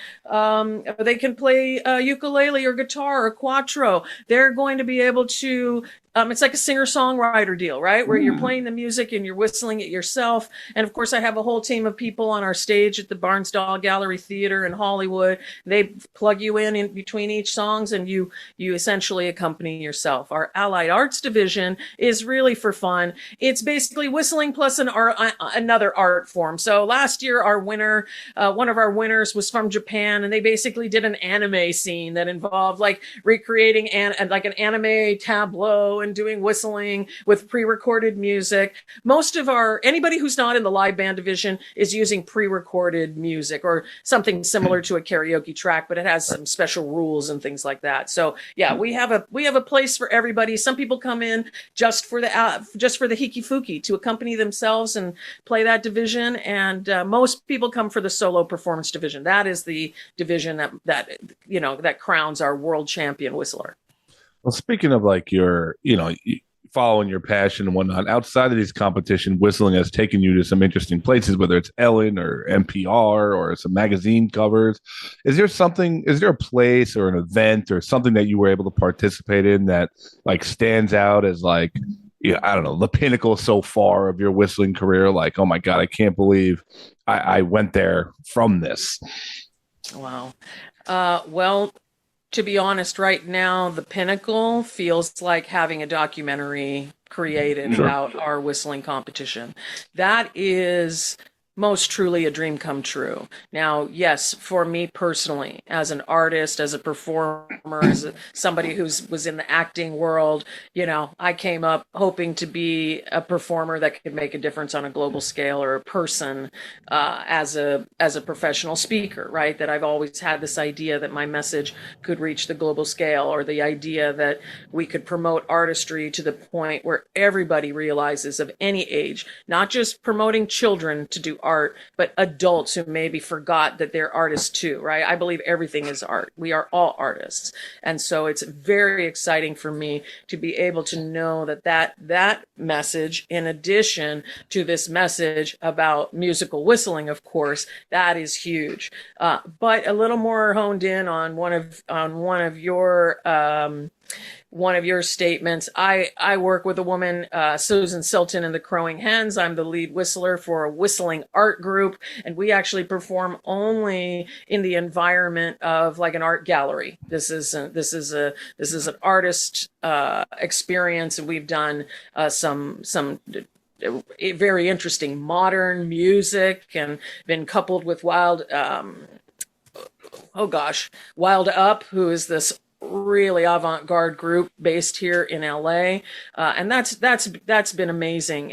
play ukulele or guitar or quattro, they're going to be able to. It's like a singer-songwriter deal, right? Where you're playing the music and you're whistling it yourself. And of course, I have a whole team of people on our stage at the Barnsdall Gallery Theater in Hollywood. They plug you in between each songs, and you essentially accompany yourself. Our Allied Arts division is really for fun. It's basically whistling plus another art form. So last year, our winner, one of our winners was from Japan, and they basically did an anime scene that involved like recreating like an anime tableau and doing whistling with pre-recorded music. Most of anybody who's not in the live band division is using pre-recorded music or something similar to a karaoke track, but it has some special rules and things like that. So yeah, we have a place for everybody. Some people come in just for the Hikifuki to accompany themselves and play that division, and most people come for the solo performance division. That is the division that crowns our world champion whistler. Well, speaking of like your, following your passion and whatnot, outside of these competition, whistling has taken you to some interesting places, whether it's Ellen or NPR or some magazine covers. Is there a place or an event or something that you were able to participate in that like stands out as like, I don't know, the pinnacle so far of your whistling career? Like, oh my God, I can't believe I went there from this. Wow. Well, to be honest, right now, the pinnacle feels like having a documentary created about our whistling competition. That is most truly a dream come true. Now, yes, for me personally, as an artist, as a performer, as somebody who was in the acting world, I came up hoping to be a performer that could make a difference on a global scale, or a person as a professional speaker, right? That I've always had this idea that my message could reach the global scale, or the idea that we could promote artistry to the point where everybody realizes, of any age, not just promoting children to do art, but adults who maybe forgot that they're artists too, right? I believe everything is art. We are all artists. And so it's very exciting for me to be able to know that message, in addition to this message about musical whistling, of course, that is huge. But a little more honed in on one of your statements. I work with a woman, Susan Silton, in the Crowing Hens. I'm the lead whistler for a whistling art group, and we actually perform only in the environment of like an art gallery. This is an artist experience, and we've done some very interesting modern music, and been coupled with Wild Up, who is this really avant-garde group based here in LA, and that's been amazing.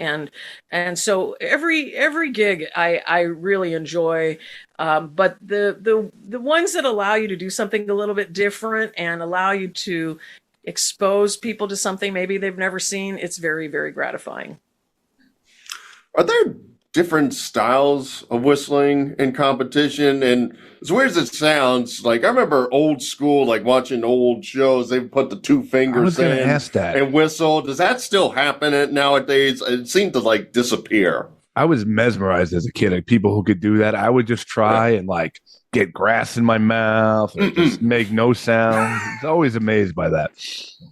And so every gig I really enjoy, but the ones that allow you to do something a little bit different and allow you to expose people to something maybe they've never seen, it's very, very gratifying. Are there different styles of whistling in competition. And as weird as it sounds, like I remember old school, like watching old shows, they put the two fingers in and whistle. Does that still happen nowadays? It seemed to like disappear. I was mesmerized as a kid at people who could do that. I would just try and like get grass in my mouth or just make no sound. I was always amazed by that.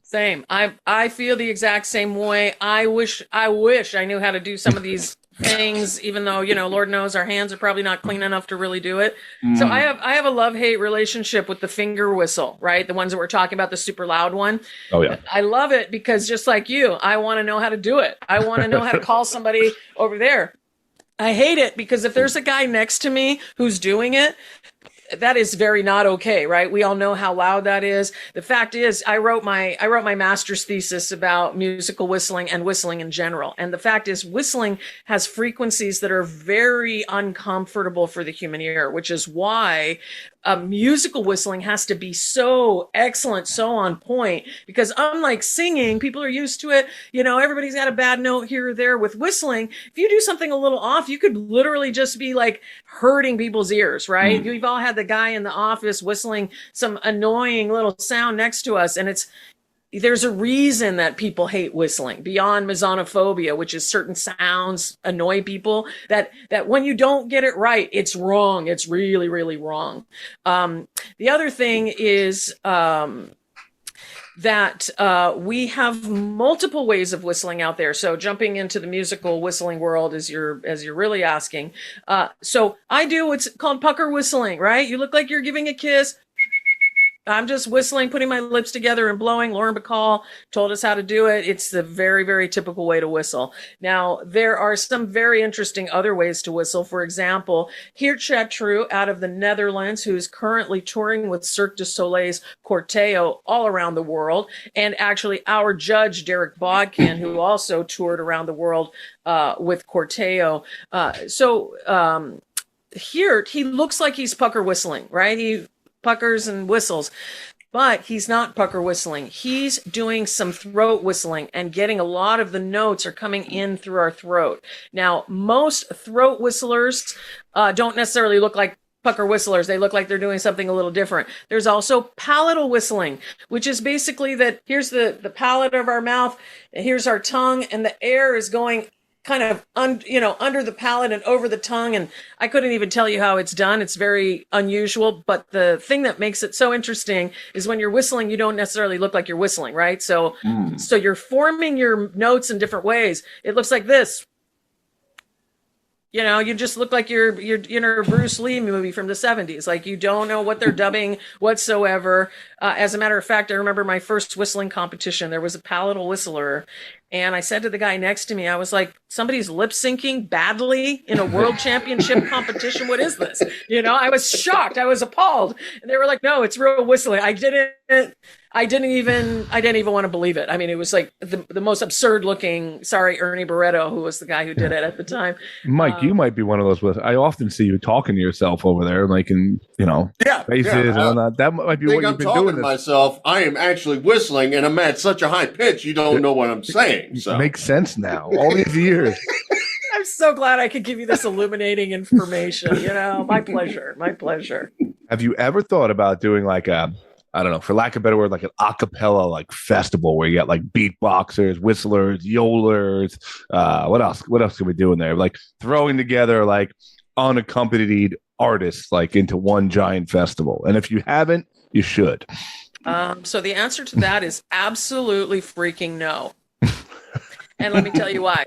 Same. I feel the exact same way. I wish I knew how to do some of these things, even though, Lord knows our hands are probably not clean enough to really do it. So I have a love-hate relationship with the finger whistle, right? The ones that we're talking about, the super loud one. Oh yeah. I love it because just like you, I want to know how to do it. I want to know how to call somebody over there. I hate it because if there's a guy next to me who's doing it, that is very not okay, right? We all know how loud that is. The fact is, I wrote my master's thesis about musical whistling and whistling in general. And the fact is, whistling has frequencies that are very uncomfortable for the human ear, which is why musical whistling has to be so excellent, so on point, because unlike singing, people are used to it. Everybody's got a bad note here or there. With whistling, if you do something a little off, you could literally just be like hurting people's ears, right? We've all had the guy in the office whistling some annoying little sound next to us, and there's a reason that people hate whistling beyond misonophobia, which is certain sounds annoy people, that when you don't get it right, it's wrong. It's really, really wrong. The other thing is that we have multiple ways of whistling out there. So jumping into the musical whistling world, as you're really asking. So I do what's called pucker whistling, right? You look like you're giving a kiss. I'm just whistling, putting my lips together and blowing. Lauren Bacall told us how to do it. It's the very, very typical way to whistle. Now, there are some very interesting other ways to whistle. For example, Geert Chatru out of the Netherlands, who's currently touring with Cirque du Soleil's Corteo all around the world. And actually our judge, Derek Bodkin, who also toured around the world with Corteo. Geert, he looks like he's pucker whistling, right? He puckers and whistles, but he's not pucker whistling. He's doing some throat whistling and getting a lot of the notes are coming in through our throat. Now, most throat whistlers don't necessarily look like pucker whistlers. They look like they're doing something a little different. There's also palatal whistling, which is basically that here's the palate of our mouth, and here's our tongue, and the air is going kind of under the palate and over the tongue. And I couldn't even tell you how it's done. It's very unusual. But the thing that makes it so interesting is when you're whistling, you don't necessarily look like you're whistling, right? So you're forming your notes in different ways. It looks like this. You just look like you're in a Bruce Lee movie from the 70s. Like you don't know what they're dubbing whatsoever. As a matter of fact, I remember my first whistling competition. There was a palatal whistler. And I said to the guy next to me, I was like, somebody's lip syncing badly in a world championship competition. What is this? I was shocked. I was appalled. And they were like, no, it's real whistling. I didn't even want to believe it. I mean, it was like the most absurd looking, sorry, Ernie Barretto, who was the guy who did it at the time. Mike, you might be one of those. I often see you talking to yourself over there, like in, faces and whatnot. That might be what you've been doing. To myself, I am actually whistling and I'm at such a high pitch, you don't know what I'm saying. So. Makes sense now. All these years. I'm so glad I could give you this illuminating information. My pleasure. My pleasure. Have you ever thought about doing like I don't know, for lack of a better word, like an a cappella like festival where you got like beatboxers, whistlers, yodlers. What else? What else can we do in there? Like throwing together like unaccompanied artists like into one giant festival. And if you haven't, you should. So the answer to that is absolutely freaking no. And let me tell you why.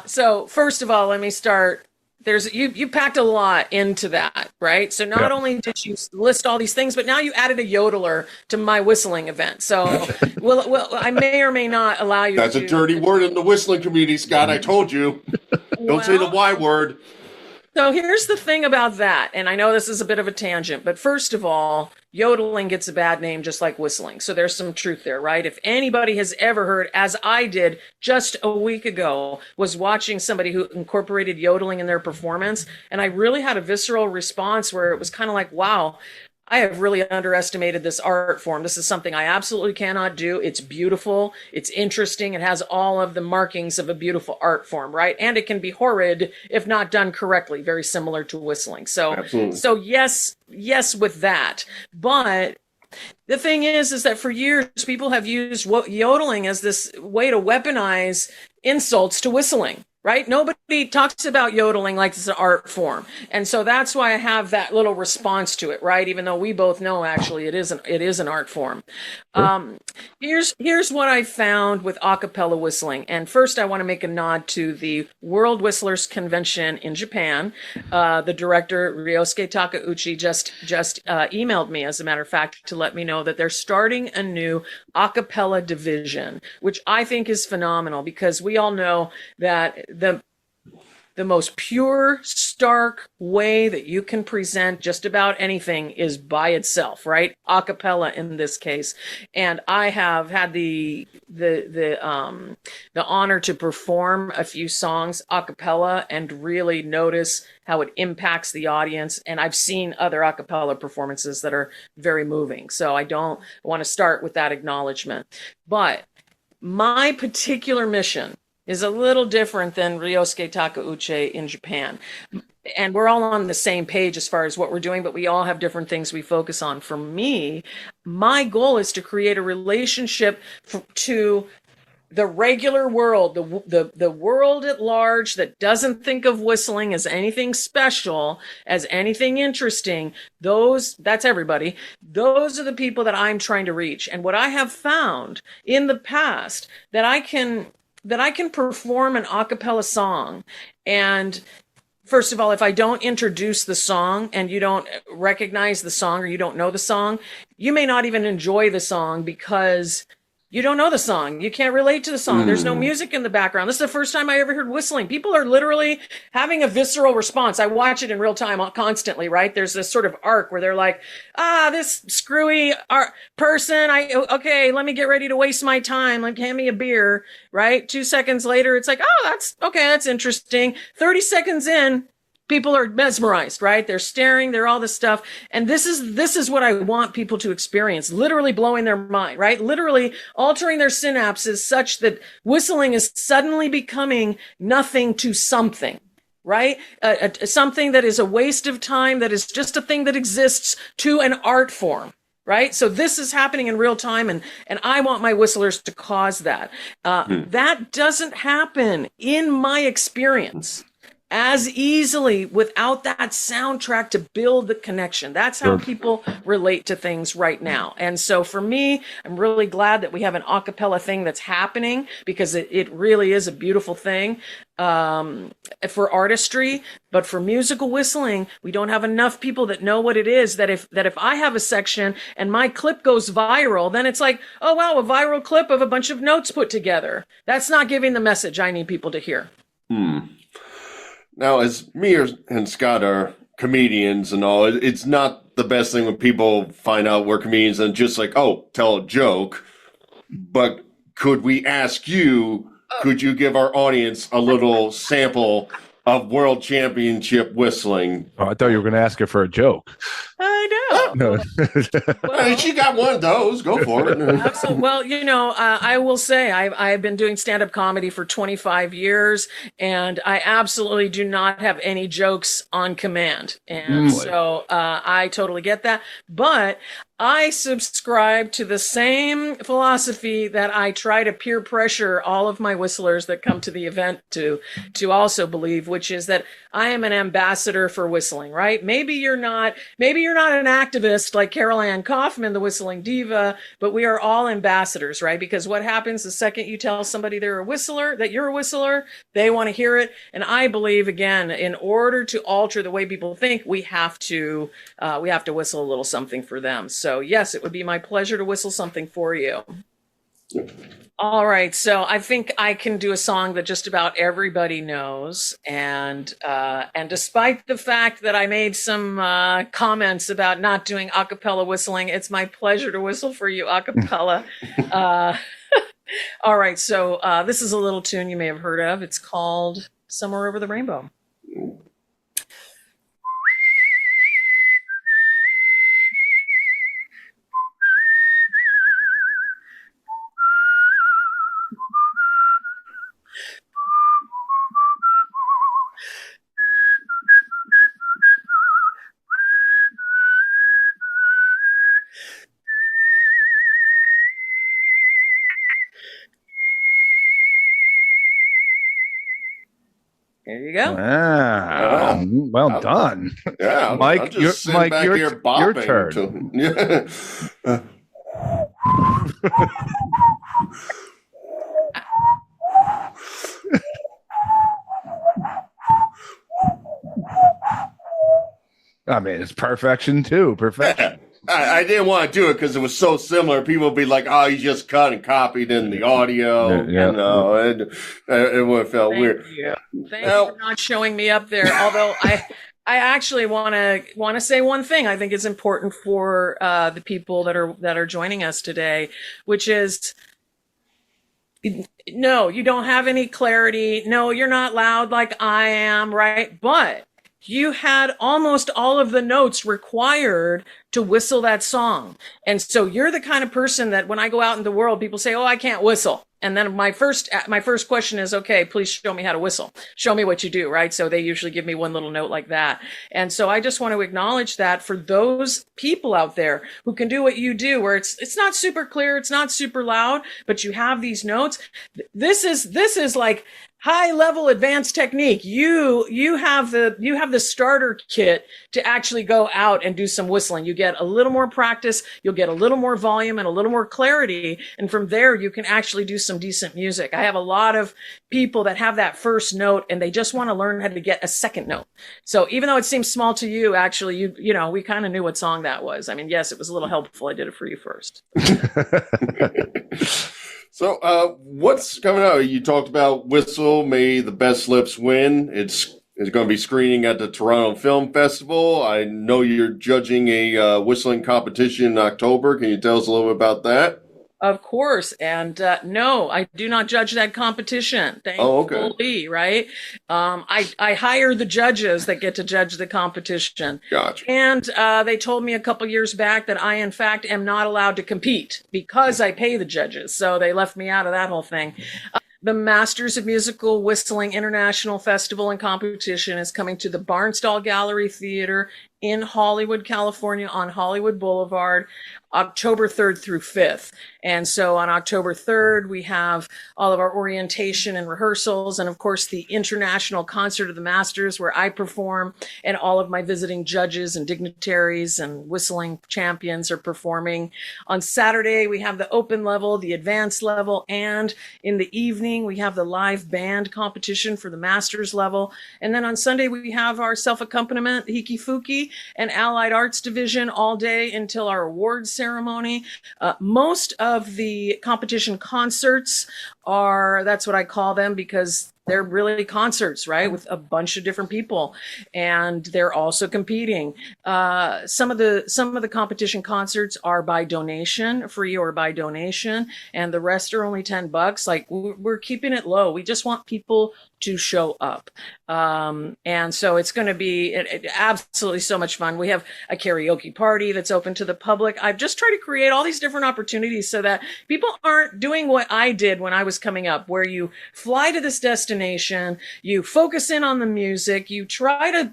So first of all, let me start. You packed a lot into that, right? So not only did you list all these things, but now you added a yodeler to my whistling event. So well, I may or may not allow you. That's a dirty word in the whistling community, Scott. I told you. Don't say the Y word. So here's the thing about that, and I know this is a bit of a tangent, but first of all, yodeling gets a bad name just like whistling. So there's some truth there, right? If anybody has ever heard, as I did just a week ago, was watching somebody who incorporated yodeling in their performance, and I really had a visceral response where it was kind of like, wow, I have really underestimated this art form. This is something I absolutely cannot do. It's beautiful. It's interesting. It has all of the markings of a beautiful art form, right? And it can be horrid if not done correctly, very similar to whistling. So, Absolutely. so yes, with that. But the thing is that for years, people have used yodeling as this way to weaponize insults to whistling. Right? Nobody talks about yodeling like it's an art form. And so that's why I have that little response to it, right? Even though we both know actually it is an art form. Here's what I found with a cappella whistling. And first I want to make a nod to the World Whistlers Convention in Japan. The director, Ryosuke Takeuchi, just emailed me, as a matter of fact, to let me know that they're starting a new a cappella division, which I think is phenomenal, because we all know that the most pure, stark way that you can present just about anything is by itself, right? A cappella in this case. And I have had the honor to perform a few songs a cappella and really notice how it impacts the audience. And I've seen other a cappella performances that are very moving. So I want to start with that acknowledgement. But my particular mission is a little different than Ryosuke Takeuchi in Japan. And we're all on the same page as far as what we're doing, but we all have different things we focus on. For me, my goal is to create a relationship to the regular world, the world at large that doesn't think of whistling as anything special, as anything interesting. That's everybody. Those are the people that I'm trying to reach. And what I have found in the past, that I can perform an a cappella song, and first of all, if I don't introduce the song and you don't recognize the song or you don't know the song, you may not even enjoy the song because you don't know the song. You can't relate to the song. There's no music in the background. This is the first time I ever heard whistling. People are literally having a visceral response. I watch it in real time constantly, right? There's this sort of arc where they're like, this screwy person, okay, let me get ready to waste my time. Like, hand me a beer, right? 2 seconds later, it's like, that's interesting. 30 seconds in, people are mesmerized, right? They're staring, they're all this stuff. And this is what I want people to experience, literally blowing their mind, right? Literally altering their synapses such that whistling is suddenly becoming nothing to something, right? Something that is a waste of time, that is just a thing that exists, to an art form. Right? So this is happening in real time, and I want my whistlers to cause that. That doesn't happen, in my experience, as easily without that soundtrack to build the connection. That's how people relate to things right now. And so for me, I'm really glad that we have an a cappella thing that's happening, because it really is a beautiful thing for artistry. But for musical whistling, we don't have enough people that know what it is, that if I have a section and my clip goes viral, then it's like, oh wow, a viral clip of a bunch of notes put together. That's not giving the message I need people to hear. Now, as me and Scott are comedians and all, it's not the best thing when people find out we're comedians and just like, tell a joke. But could we ask you, could you give our audience a little sample of World Championship whistling? Oh, I thought you were going to ask her for a joke. I know. Well, she got one of those. Go for it. Absolutely. Well, I will say I've been doing stand-up comedy for 25 years, and I absolutely do not have any jokes on command. And so I totally get that. But I subscribe to the same philosophy that I try to peer pressure all of my whistlers that come to the event to also believe, which is that I am an ambassador for whistling, right? Maybe you're not an activist like Carole Kaufman, the whistling diva, but we are all ambassadors, right? Because what happens the second you tell somebody that you're a whistler, they want to hear it. And I believe, again, in order to alter the way people think, we have to whistle a little something for them. So yes, it would be my pleasure to whistle something for you. All right, so I think I can do a song that just about everybody knows, and despite the fact that I made some comments about not doing a cappella whistling, it's my pleasure to whistle for you a cappella. All right, so this is a little tune you may have heard of. It's called "Somewhere Over the Rainbow." There you go. Wow. Well done. Yeah, Mike, I'm just sitting Mike, back your, here your bopping turn. to him. Yeah. I mean, it's perfection too. Perfection. I didn't want to do it because it was so similar. People would be like, "Oh, you just cut and copied in the audio." Yeah. You know, it would have felt weird. Thank you for not showing me up there. Although I actually want to say one thing. I think is important for the people that are joining us today, which is, no, you don't have any clarity. No, you're not loud like I am, right? But you had almost all of the notes required to whistle that song. And so you're the kind of person that when I go out in the world, people say, "Oh, I can't whistle." And then my first question is, "Okay, please show me how to whistle. Show me what you do," right? So they usually give me one little note like that. And so I just want to acknowledge that for those people out there who can do what you do, where it's not super clear, it's not super loud, but you have these notes. This is like high level advanced technique. You have the starter kit to actually go out and do some whistling. You get a little more practice, you'll get a little more volume and a little more clarity, and from there you can actually do some decent music. I have a lot of people that have that first note and they just want to learn how to get a second note. So even though it seems small to you, actually you know, we kind of knew what song that was. I mean, yes, it was a little helpful. I did it for you first. So, what's coming out? You talked about Whistle, May the Best Lips Win. It's going to be screening at the Toronto Film Festival. I know you're judging a whistling competition in October. Can you tell us a little bit about that? Of course. And no, I do not judge that competition. Thankfully, right? I hire the judges that get to judge the competition. Gotcha. And they told me a couple years back that I, in fact, am not allowed to compete because I pay the judges. So they left me out of that whole thing. The Masters of Musical Whistling International Festival and Competition is coming to the Barnstall Gallery Theater in Hollywood, California, on Hollywood Boulevard, October 3rd through 5th. And so on October 3rd, we have all of our orientation and rehearsals, and of course the International Concert of the Masters, where I perform, and all of my visiting judges and dignitaries and whistling champions are performing. On Saturday, we have the open level, the advanced level, and in the evening, we have the live band competition for the Masters level. And then on Sunday, we have our self-accompaniment, Hiki Fuki, and Allied Arts Division all day until our awards ceremony. Most of the competition concerts are, that's what I call them, because they're really concerts, right, with a bunch of different people, and they're also competing. Some of the competition concerts are by donation, free or by donation, and the rest are only $10. Like, we're keeping it low. We just want people to show up. And so it's going to be absolutely so much fun. We have a karaoke party that's open to the public. I've just tried to create all these different opportunities so that people aren't doing what I did when I was coming up, where you fly to this destination, you focus in on the music, you try to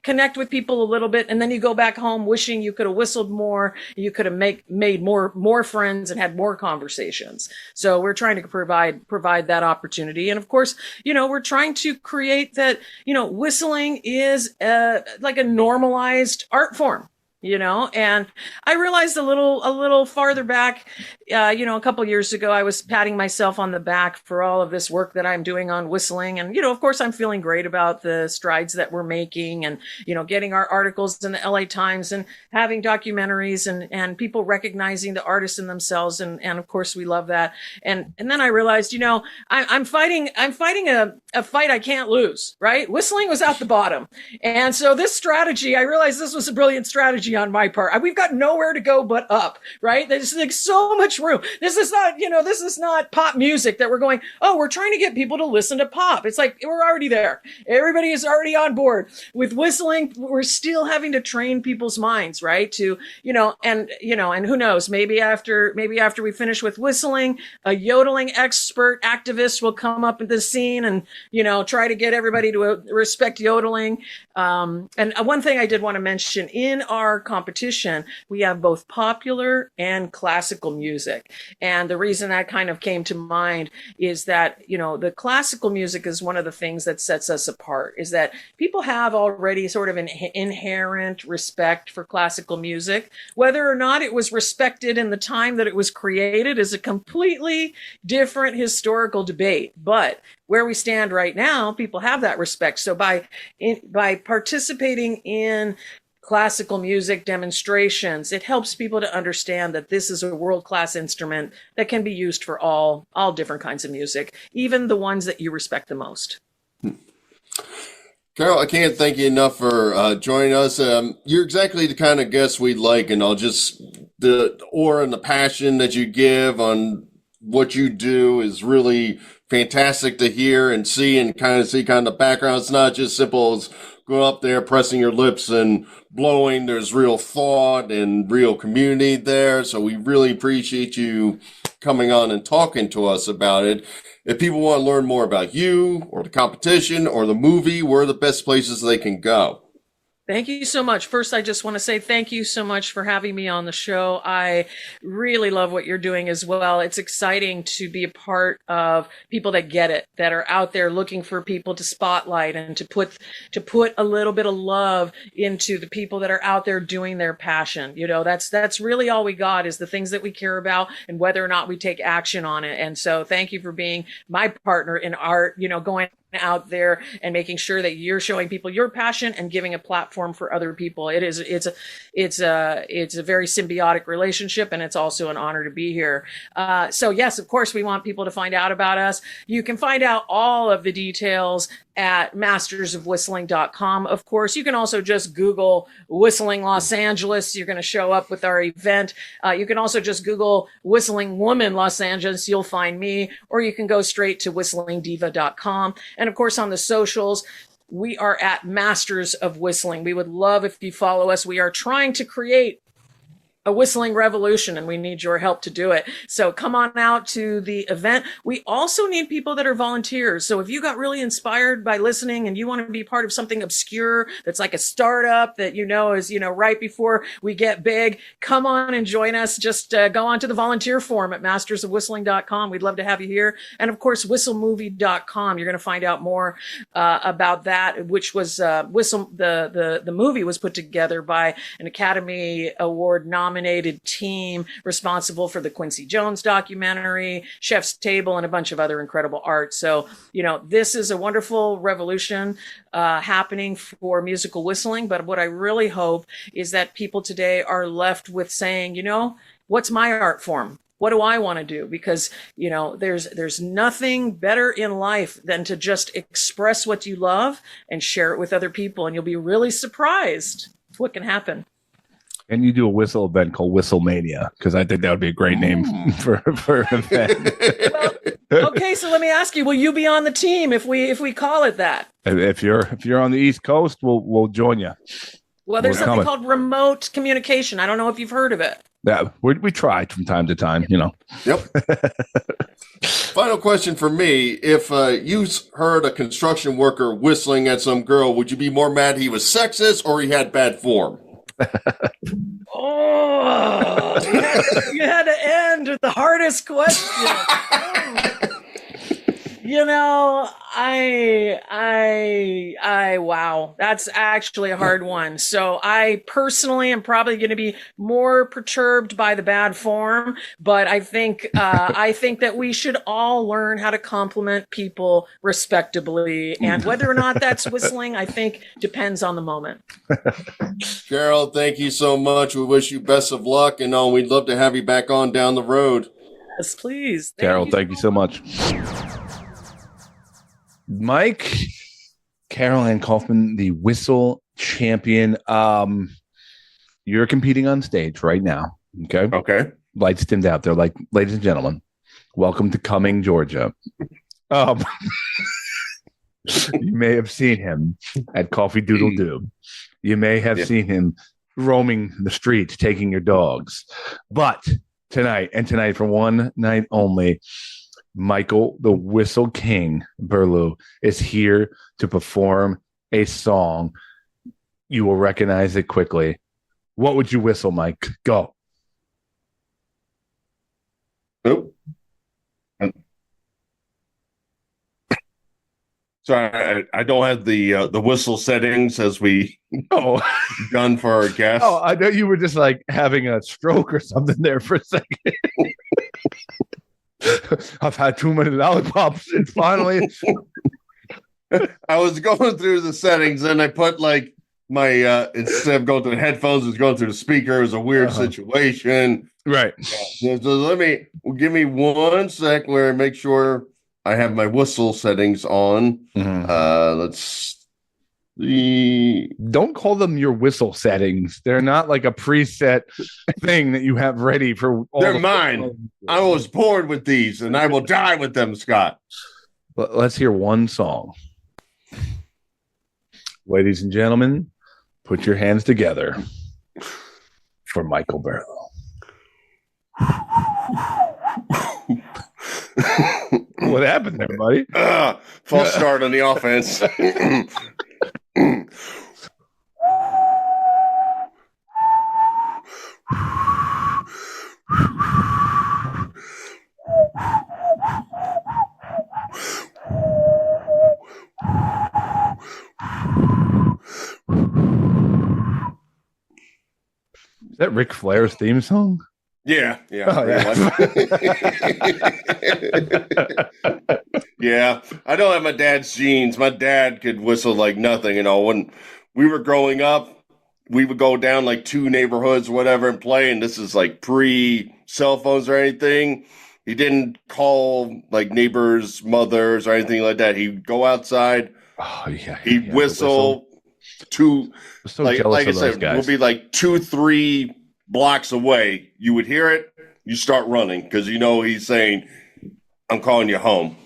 connect with people a little bit, and then you go back home wishing you could have whistled more, you could have made more friends and had more conversations. So we're trying to provide that opportunity. And of course, you know, we're trying to create that, you know, whistling is like a normalized art form. You know, and I realized a little farther back, a couple of years ago, I was patting myself on the back for all of this work that I'm doing on whistling. And, you know, of course, I'm feeling great about the strides that we're making and, you know, getting our articles in the LA Times and having documentaries and people recognizing the artists in themselves. And of course, we love that. And then I realized, you know, I'm fighting a fight I can't lose, right? Whistling was at the bottom. And so this strategy, I realized this was a brilliant strategy on my part. We've got nowhere to go but up, right? There's like so much room. This is not pop music that we're going, oh, we're trying to get people to listen to pop. It's like, we're already there. Everybody is already on board. With whistling, we're still having to train people's minds, right? To, and who knows, maybe after we finish with whistling, a yodeling expert activist will come up in the scene and, try to get everybody to respect yodeling. And one thing I did want to mention, in our our competition, we have both popular and classical music. And the reason that kind of came to mind is that, the classical music is one of the things that sets us apart, is that people have already sort of an inherent respect for classical music. Whether or not it was respected in the time that it was created is a completely different historical debate. But where we stand right now, people have that respect. So by participating in classical music demonstrations, it helps people to understand that this is a world-class instrument that can be used for all different kinds of music, even the ones that you respect the most. Carole, I can't thank you enough for joining us. You're exactly the kind of guest we like, and the aura and the passion that you give on what you do is really fantastic to hear and see, and see the background. It's not just simple as going up there, pressing your lips and blowing. There's real thought and real community there. So we really appreciate you coming on and talking to us about it. If people want to learn more about you or the competition or the movie, where are the best places they can go? Thank you so much. First, I just want to say thank you so much for having me on the show. I really love what you're doing as well. It's exciting to be a part of people that get it, that are out there looking for people to spotlight and to put a little bit of love into the people that are out there doing their passion. That's really all we got, is the things that we care about and whether or not we take action on it. And so thank you for being my partner in art, going out there and making sure that you're showing people your passion and giving a platform for other people. It's a very symbiotic relationship, and it's also an honor to be here. So yes, of course, we want people to find out about us. You can find out all of the details at mastersofwhistling.com. Of course, you can also just Google Whistling Los Angeles. You're going to show up with our event. You can also just Google Whistling Woman Los Angeles. You'll find me, or you can go straight to whistlingdiva.com. And of course, on the socials, we are at Masters of Whistling. We would love if you follow us. We are trying to create a whistling revolution, and we need your help to do it. So come on out to the event. We also need people that are volunteers. So if you got really inspired by listening and you want to be part of something obscure that's like a startup that is right before we get big, come on and join us. Just go on to the volunteer form at mastersofwhistling.com. We'd love to have you here. And of course, whistlemovie.com. You're going to find out more about that, which was the movie was put together by an Academy Award nominated team responsible for the Quincy Jones documentary, Chef's Table, and a bunch of other incredible art. So, this is a wonderful revolution happening for musical whistling. But what I really hope is that people today are left with saying, what's my art form? What do I want to do? Because, there's nothing better in life than to just express what you love and share it with other people. And you'll be really surprised what can happen. And you do a whistle event called Whistlemania, because I think that would be a great name for an event. Well, okay, so let me ask you: will you be on the team if we call it that? If you're on the East Coast, we'll join you. Well, there's something called remote communication. I don't know if you've heard of it. Yeah, we try from time to time. Yep. Final question for me: if you heard a construction worker whistling at some girl, would you be more mad he was sexist or he had bad form? Oh, you had to end with the hardest question. Wow, that's actually a hard one. So I personally am probably going to be more perturbed by the bad form, but I think that we should all learn how to compliment people respectably, and whether or not that's whistling, I think depends on the moment. Carole, thank you so much. We wish you best of luck, and we'd love to have you back on down the road. Yes, please. Carole, thank you so much. Mike, Caroline Kaufman, the whistle champion. You're competing on stage right now. Okay. Lights dimmed out. They're like, ladies and gentlemen, welcome to Cumming, Georgia. You may have seen him at Coffee Doodle Doo. You may have seen him roaming the streets, taking your dogs. But tonight for one night only, Michael, the Whistle King Burlew, is here to perform a song. You will recognize it quickly. What would you whistle, Mike? Go. Nope. Sorry, I don't have the whistle settings as we Oh, done for our guests. oh, I know you were just like having a stroke or something there for a second. I've had too many lollipops, and finally, I was going through the settings, and I put like my instead of going through the headphones, it was going through the speaker. It was a weird situation. right. Yeah, so give me 1 sec where I make sure I have my whistle settings on. Let's see. Don't call them your whistle settings. They're not like a preset thing that you have ready for. They're mine. I was born with these, and I will die with them, Scott. Let's hear one song. Ladies and gentlemen, put your hands together for Michael Barlow. What happened there, buddy? False start on the offense. Is that Ric Flair's theme song? Yeah. Oh, Yeah. I don't have my dad's genes. My dad could whistle like nothing. When we were growing up, we would go down like 2 neighborhoods, whatever, and play. And this is like pre-cell phones or anything. He didn't call like neighbors, mothers, or anything like that. He'd go outside. Oh yeah. He'd whistle. So like I said, guys. we'll be like 2-3 blocks away. You would hear it. You start running because he's saying, "I'm calling you home."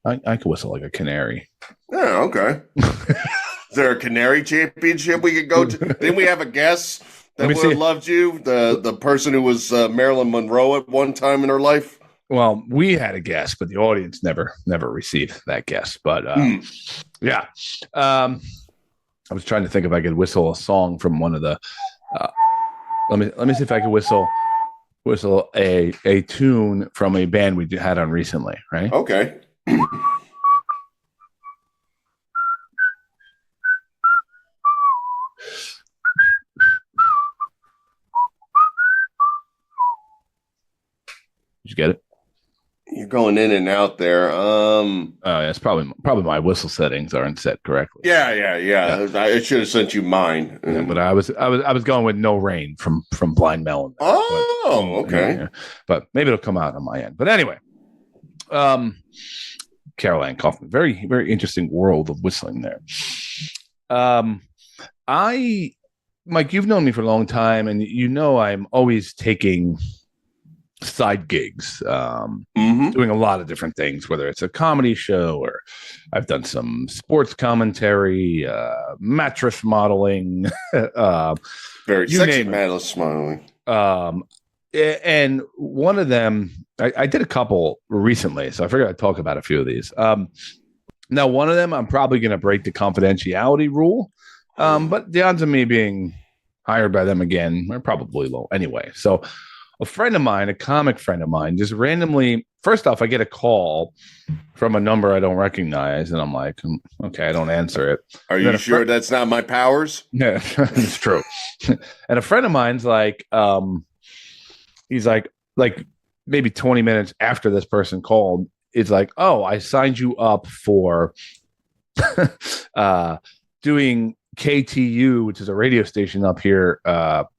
I could whistle like a canary. Yeah, okay. Is there a canary championship we could go to? Didn't we have a guest that would have loved you? The person who was Marilyn Monroe at one time in her life? Well, we had a guest, but the audience never received that guest. But yeah, I was trying to think if I could whistle a song from one of the. Let me see if I could whistle a tune from a band we had on recently. Right? Okay. Did you get it? You're going in and out there. Oh, yeah, it's probably my whistle settings aren't set correctly. Yeah. I should have sent you mine. Yeah, but I was going with No Rain from Blind Melon. Oh, okay. Yeah. But maybe it'll come out on my end. But anyway, Carole Kaufman, very, very interesting world of whistling there. Mike, you've known me for a long time, and I'm always taking side gigs, doing a lot of different things, whether it's a comedy show or I've done some sports commentary, mattress modeling, very sexy mattress modeling. And one of them, I did a couple recently, so I figured I'd talk about a few of these. Now, one of them, I'm probably going to break the confidentiality rule, but the odds of me being hired by them again are probably low anyway. So a friend of mine, a comic friend of mine, just randomly, first off, I get a call from a number I don't recognize, and I'm like, okay, I don't answer it. Are you sure that's not my powers? Yeah, it's true. And a friend of mine's like, he's like maybe 20 minutes after this person called, it's like, oh, I signed you up for doing KTU, which is a radio station up here,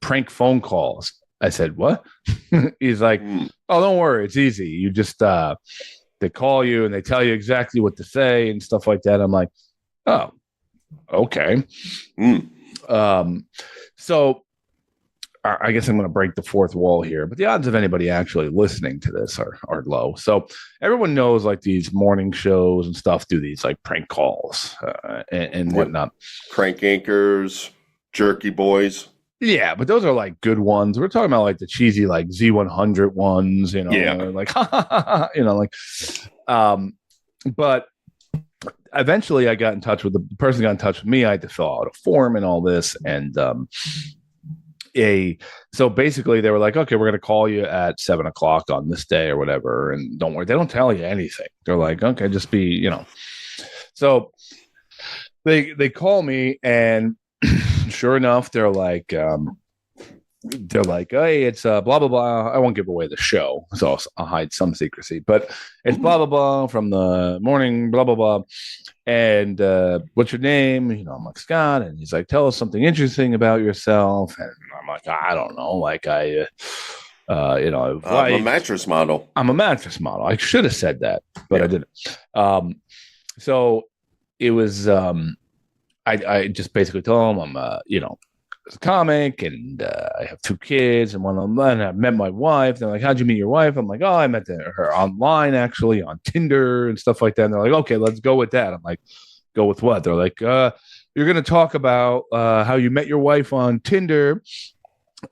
prank phone calls. I said, what? He's like, oh, don't worry. It's easy. You just, they call you and they tell you exactly what to say and stuff like that. I'm like, oh, okay. So I guess I'm going to break the fourth wall here, but the odds of anybody actually listening to this are low. So everyone knows like these morning shows and stuff do these like prank calls and whatnot. Crank anchors, jerky boys. Yeah, but those are like good ones. We're talking about like the cheesy like Z100 ones, like, like, but eventually I got in touch with the person who got in touch with me. I had to fill out a form and all this. And so basically they were like, okay, we're going to call you at 7:00 on this day or whatever. And don't worry, they don't tell you anything. They're like, okay, just be, So they call me, and sure enough, they're like, hey, it's blah blah blah. I won't give away the show, so I'll hide some secrecy, but it's blah blah blah from the morning, blah blah blah. And what's your name? I'm like, Scott. And he's like, tell us something interesting about yourself. And I'm like, I don't know, like I'm a mattress model. I'm a mattress model. I should have said that, but I didn't. So it was I just basically told him I'm a comic, and I have 2 kids, and one of them, and I met my wife. They're like, how'd you meet your wife? I'm like, oh, I met her online, actually, on Tinder and stuff like that. And they're like, okay, let's go with that. I'm like, go with what? They're like, you're going to talk about how you met your wife on Tinder,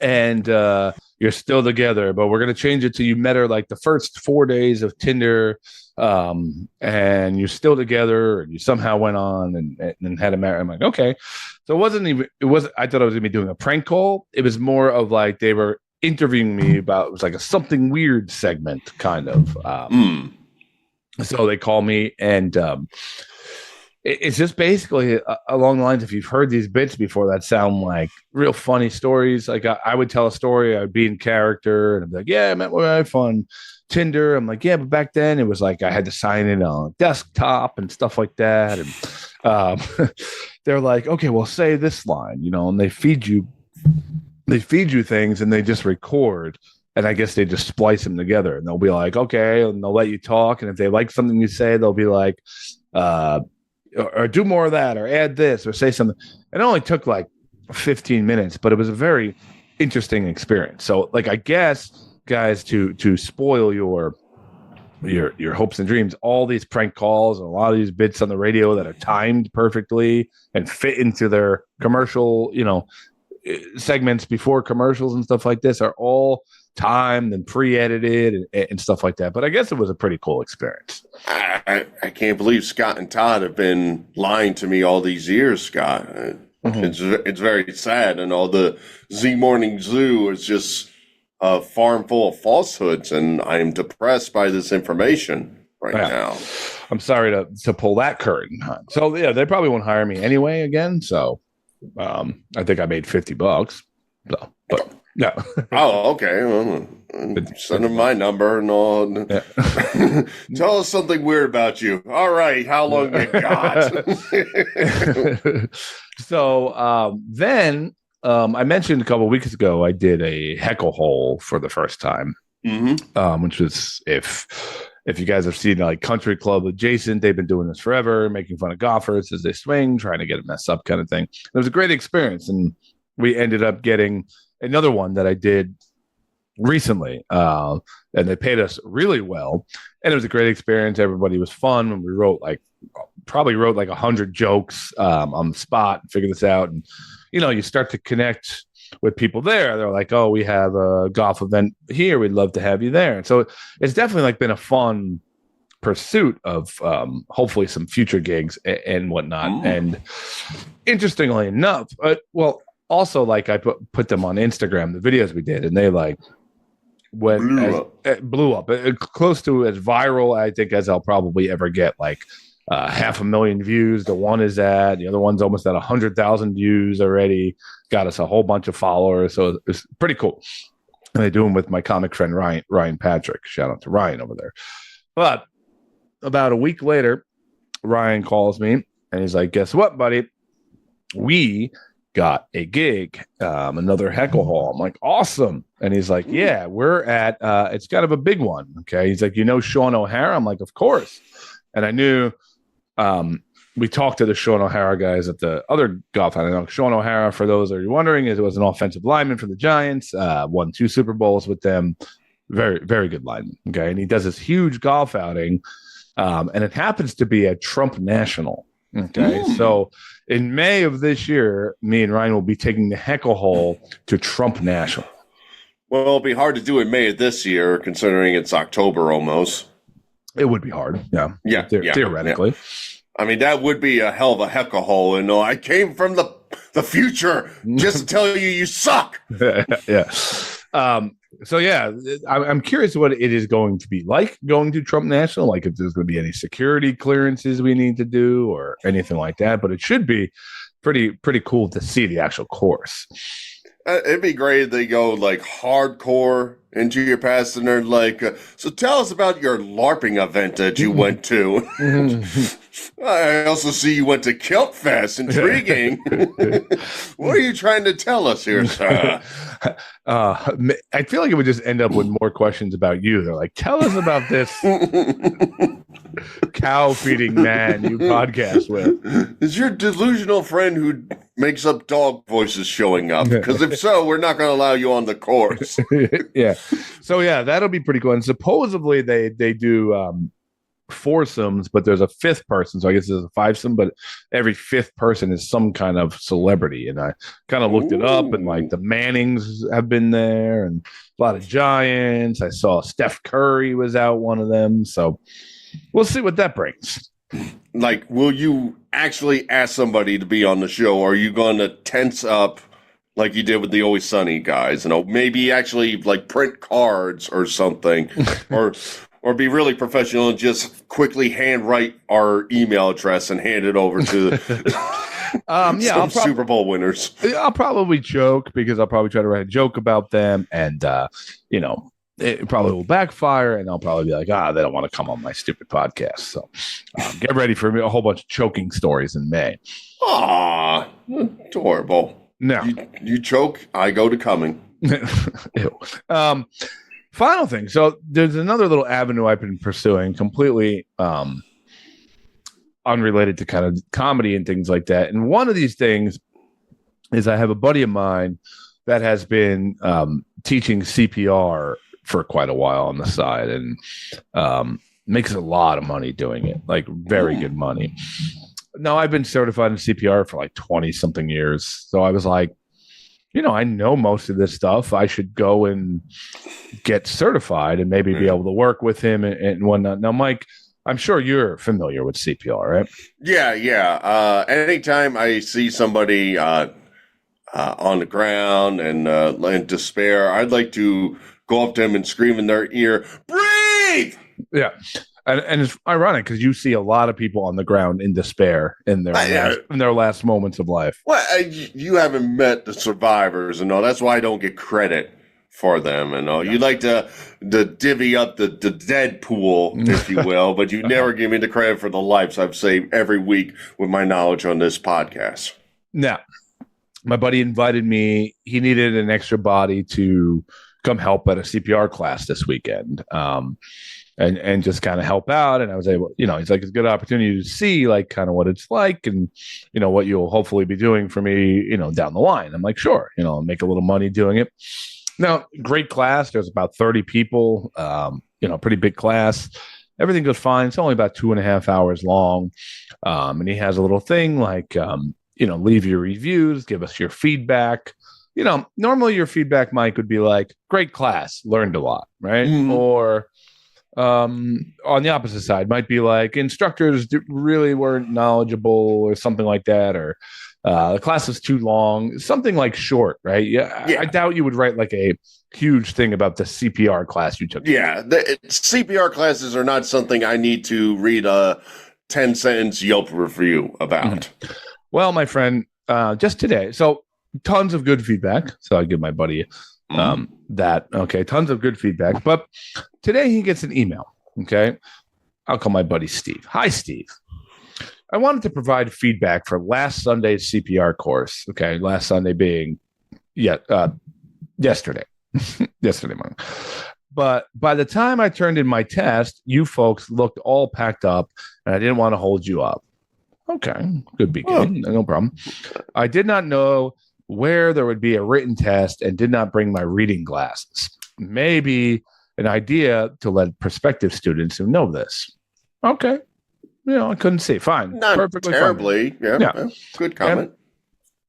and you're still together, but we're going to change it to you met her like the first 4 days of Tinder, and you're still together, and you somehow went on and had a marriage. I'm like, okay. So I thought I was going to be doing a prank call. It was more of like they were interviewing me about, it was like a something weird segment kind of. So they call me, and it's just basically along the lines, if you've heard these bits before that sound like real funny stories. Like I would tell a story, I'd be in character, and I'd be like, yeah, I met my wife on Tinder. I'm like, yeah, but back then it was like I had to sign in on a desktop and stuff like that. And they're like, okay, well, say this line, and they feed you things, and they just record. And I guess they just splice them together, and they'll be like, okay, and they'll let you talk. And if they like something you say, they'll be like, or do more of that, or add this, or say something. It only took like 15 minutes, but it was a very interesting experience. So, like, I guess, guys, to spoil your hopes and dreams, all these prank calls and a lot of these bits on the radio that are timed perfectly and fit into their commercial, segments before commercials and stuff like this are all timed and pre-edited and stuff like that. But I guess it was a pretty cool experience. I can't believe Scott and Todd have been lying to me all these years, Scott. It's very sad, and all the Z Morning Zoo is just a farm full of falsehoods, and I am depressed by this information now. I'm sorry to pull that curtain. So yeah, they probably won't hire me anyway again. So I think I made $50. So, but no. Oh, okay. Well, send them my number and all. Yeah. Tell us something weird about you. All right. How long you got? So then I mentioned a couple of weeks ago, I did a heckle hole for the first time, which was, if you guys have seen like Country Club Adjacent, they've been doing this forever, making fun of golfers as they swing, trying to get it messed up kind of thing. It was a great experience. And we ended up getting another one that I did recently, and they paid us really well. And it was a great experience. Everybody was fun. And we probably wrote like 100 jokes on the spot and figured this out. And, you start to connect with people there. They're like, oh, we have a golf event here. We'd love to have you there. And so it's definitely like been a fun pursuit of hopefully some future gigs and whatnot. And interestingly enough, also like I put them on Instagram, the videos we did, and they like blew up close to as viral, I think, as I'll probably ever get. Like 500,000 views. The one is at, the other one's almost at 100,000 views already. Got us a whole bunch of followers. So it's pretty cool. And I do them with my comic friend, Ryan Patrick. Shout out to Ryan over there. But about a week later, Ryan calls me and he's like, guess what, buddy? We got a gig, another heckle hall. I'm like, awesome. And he's like, yeah, we're at, it's kind of a big one. Okay. He's like, Sean O'Hara? I'm like, of course. And I knew, we talked to the Sean O'Hara guys at the other golf. I know Sean O'Hara, for those that are wondering, was an offensive lineman for the Giants, won 2 Super Bowls with them. Very, very good lineman. Okay. And he does this huge golf outing. And it happens to be at Trump National. Okay. So in May of this year, me and Ryan will be taking the heckle hole to Trump National. Well, it'll be hard to do in May of this year, considering it's October almost. It would be hard. Yeah. Yeah. Theoretically. I mean, that would be a hell of a heck of a hole. And I came from the future just to tell you suck. Yeah. So yeah, I'm curious what it is going to be like going to Trump National. Like if there's going to be any security clearances we need to do or anything like that. But it should be pretty cool to see the actual course. It'd be great if they go like hardcore into your past and they're like, so tell us about your LARPing event that you went to. I also see you went to Kilt Fest. Intriguing. What are you trying to tell us here, sir? I feel like it would just end up with more questions about you. They're like, tell us about this cow feeding man you podcast with. Is your delusional friend who makes up dog voices showing up? Because if so, we're not going to allow you on the course. Yeah. So yeah, that'll be pretty cool. And supposedly they do foursomes, but there's a fifth person. So I guess there's a fivesome, but every fifth person is some kind of celebrity. And I kind of looked it up, and like the Mannings have been there, and a lot of Giants. I saw Steph Curry was out, one of them. So we'll see what that brings. Like, will you actually ask somebody to be on the show? Or are you going to tense up like you did with the Always Sunny guys? Maybe actually like print cards or something, or be really professional and just quickly handwrite our email address and hand it over to Super Bowl winners. I'll probably joke because I'll probably try to write a joke about them, and it probably will backfire, and I'll probably be like, they don't want to come on my stupid podcast. So get ready for a whole bunch of choking stories in May. Aw, adorable. No. You choke, I go to coming. Ew. Final thing. So there's another little avenue I've been pursuing, completely unrelated to kind of comedy and things like that. And one of these things is I have a buddy of mine that has been teaching CPR for quite a while on the side, and makes a lot of money doing it, like very good money. Now, I've been certified in CPR for like 20 something years. So I was like, I know most of this stuff. I should go and get certified and maybe be able to work with him and whatnot. Now, Mike, I'm sure you're familiar with CPR, right? Yeah. Anytime I see somebody on the ground and in despair, I'd like to go up to them and scream in their ear, breathe! Yeah. And it's ironic because you see a lot of people on the ground in despair in their last moments of life. Well, you haven't met the survivors, and all. That's why I don't get credit for them, and all. You like to divvy up the dead pool, if you will, but you never give me the credit for the lives I've saved every week with my knowledge on this podcast. Now, my buddy invited me. He needed an extra body to come help at a CPR class this weekend. And just kind of help out. And I was able, he's like, it's a good opportunity to see like kind of what it's like and, what you'll hopefully be doing for me, down the line. I'm like, sure, make a little money doing it. Now, great class. There's about 30 people, pretty big class. Everything goes fine. It's only about 2.5 hours long. And he has a little thing like, leave your reviews, give us your feedback. Normally your feedback, Mike, would be like, great class, learned a lot, right? Mm-hmm. Or on the opposite side might be like instructors really weren't knowledgeable or something like that, or the class is too long, something like short, right? Yeah. I doubt you would write like a huge thing about the CPR class you took. Yeah, the CPR classes are not something I need to read a 10-sentence Yelp review about. Mm-hmm. Well, my friend, just today, so tons of good feedback. So I give my buddy tons of good feedback. But today he gets an email. Okay. I'll call my buddy Steve. Hi, Steve. I wanted to provide feedback for last Sunday's CPR course. Okay. Last Sunday being yesterday. Yesterday morning. But by the time I turned in my test, you folks looked all packed up and I didn't want to hold you up. Okay. Good beginning. No problem. I did not know where there would be a written test and did not bring my reading glasses. Maybe an idea to let prospective students who know this. Okay. I couldn't see. Fine. Not perfectly terribly. Fine. Yeah. Good comment. And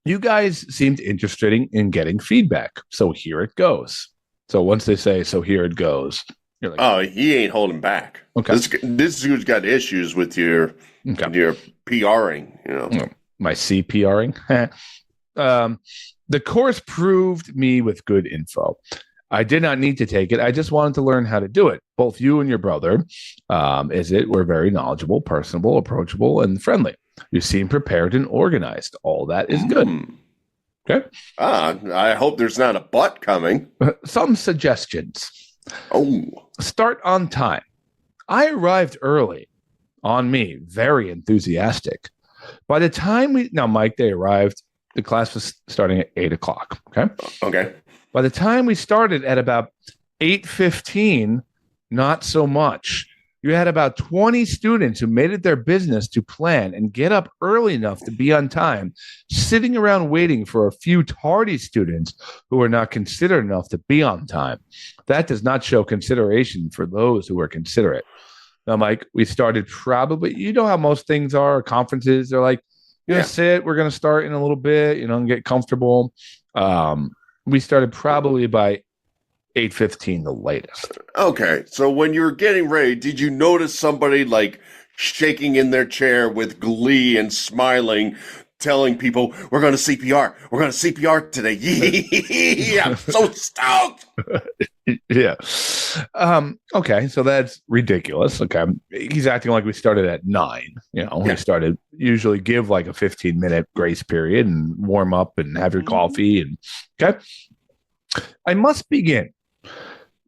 you guys seemed interested in getting feedback. So here it goes. So once they say, so here it goes, You're like, Oh, he ain't holding back. Okay. This dude's got issues with your PRing, you know. My CPRing. The course proved me with good info. I did not need to take it. I just wanted to learn how to do it. Both you and your brother, were very knowledgeable, personable, approachable, and friendly. You seem prepared and organized. All that is good. Okay. I hope there's not a butt coming. Some suggestions. Oh. Start on time. I arrived early. On me, very enthusiastic. By the time Mike, they arrived, the class was starting at 8 o'clock. Okay. Okay. By the time we started at about 8:15, not so much. You had about 20 students who made it their business to plan and get up early enough to be on time, sitting around waiting for a few tardy students who are not considerate enough to be on time. That does not show consideration for those who are considerate. Now, Mike, we started probably, you know how most things are, conferences are like, sit, we're going to start in a little bit, and get comfortable. We started probably by 8:15, the latest. Okay. So when you were getting ready, did you notice somebody like shaking in their chair with glee and smiling, telling people, we're going to CPR. We're going to CPR today. Yeah, I'm so stoked. Yeah. Okay. So that's ridiculous. Okay. He's acting like we started at 9. We started usually give like a 15-minute grace period and warm up and have your coffee. And okay. I must begin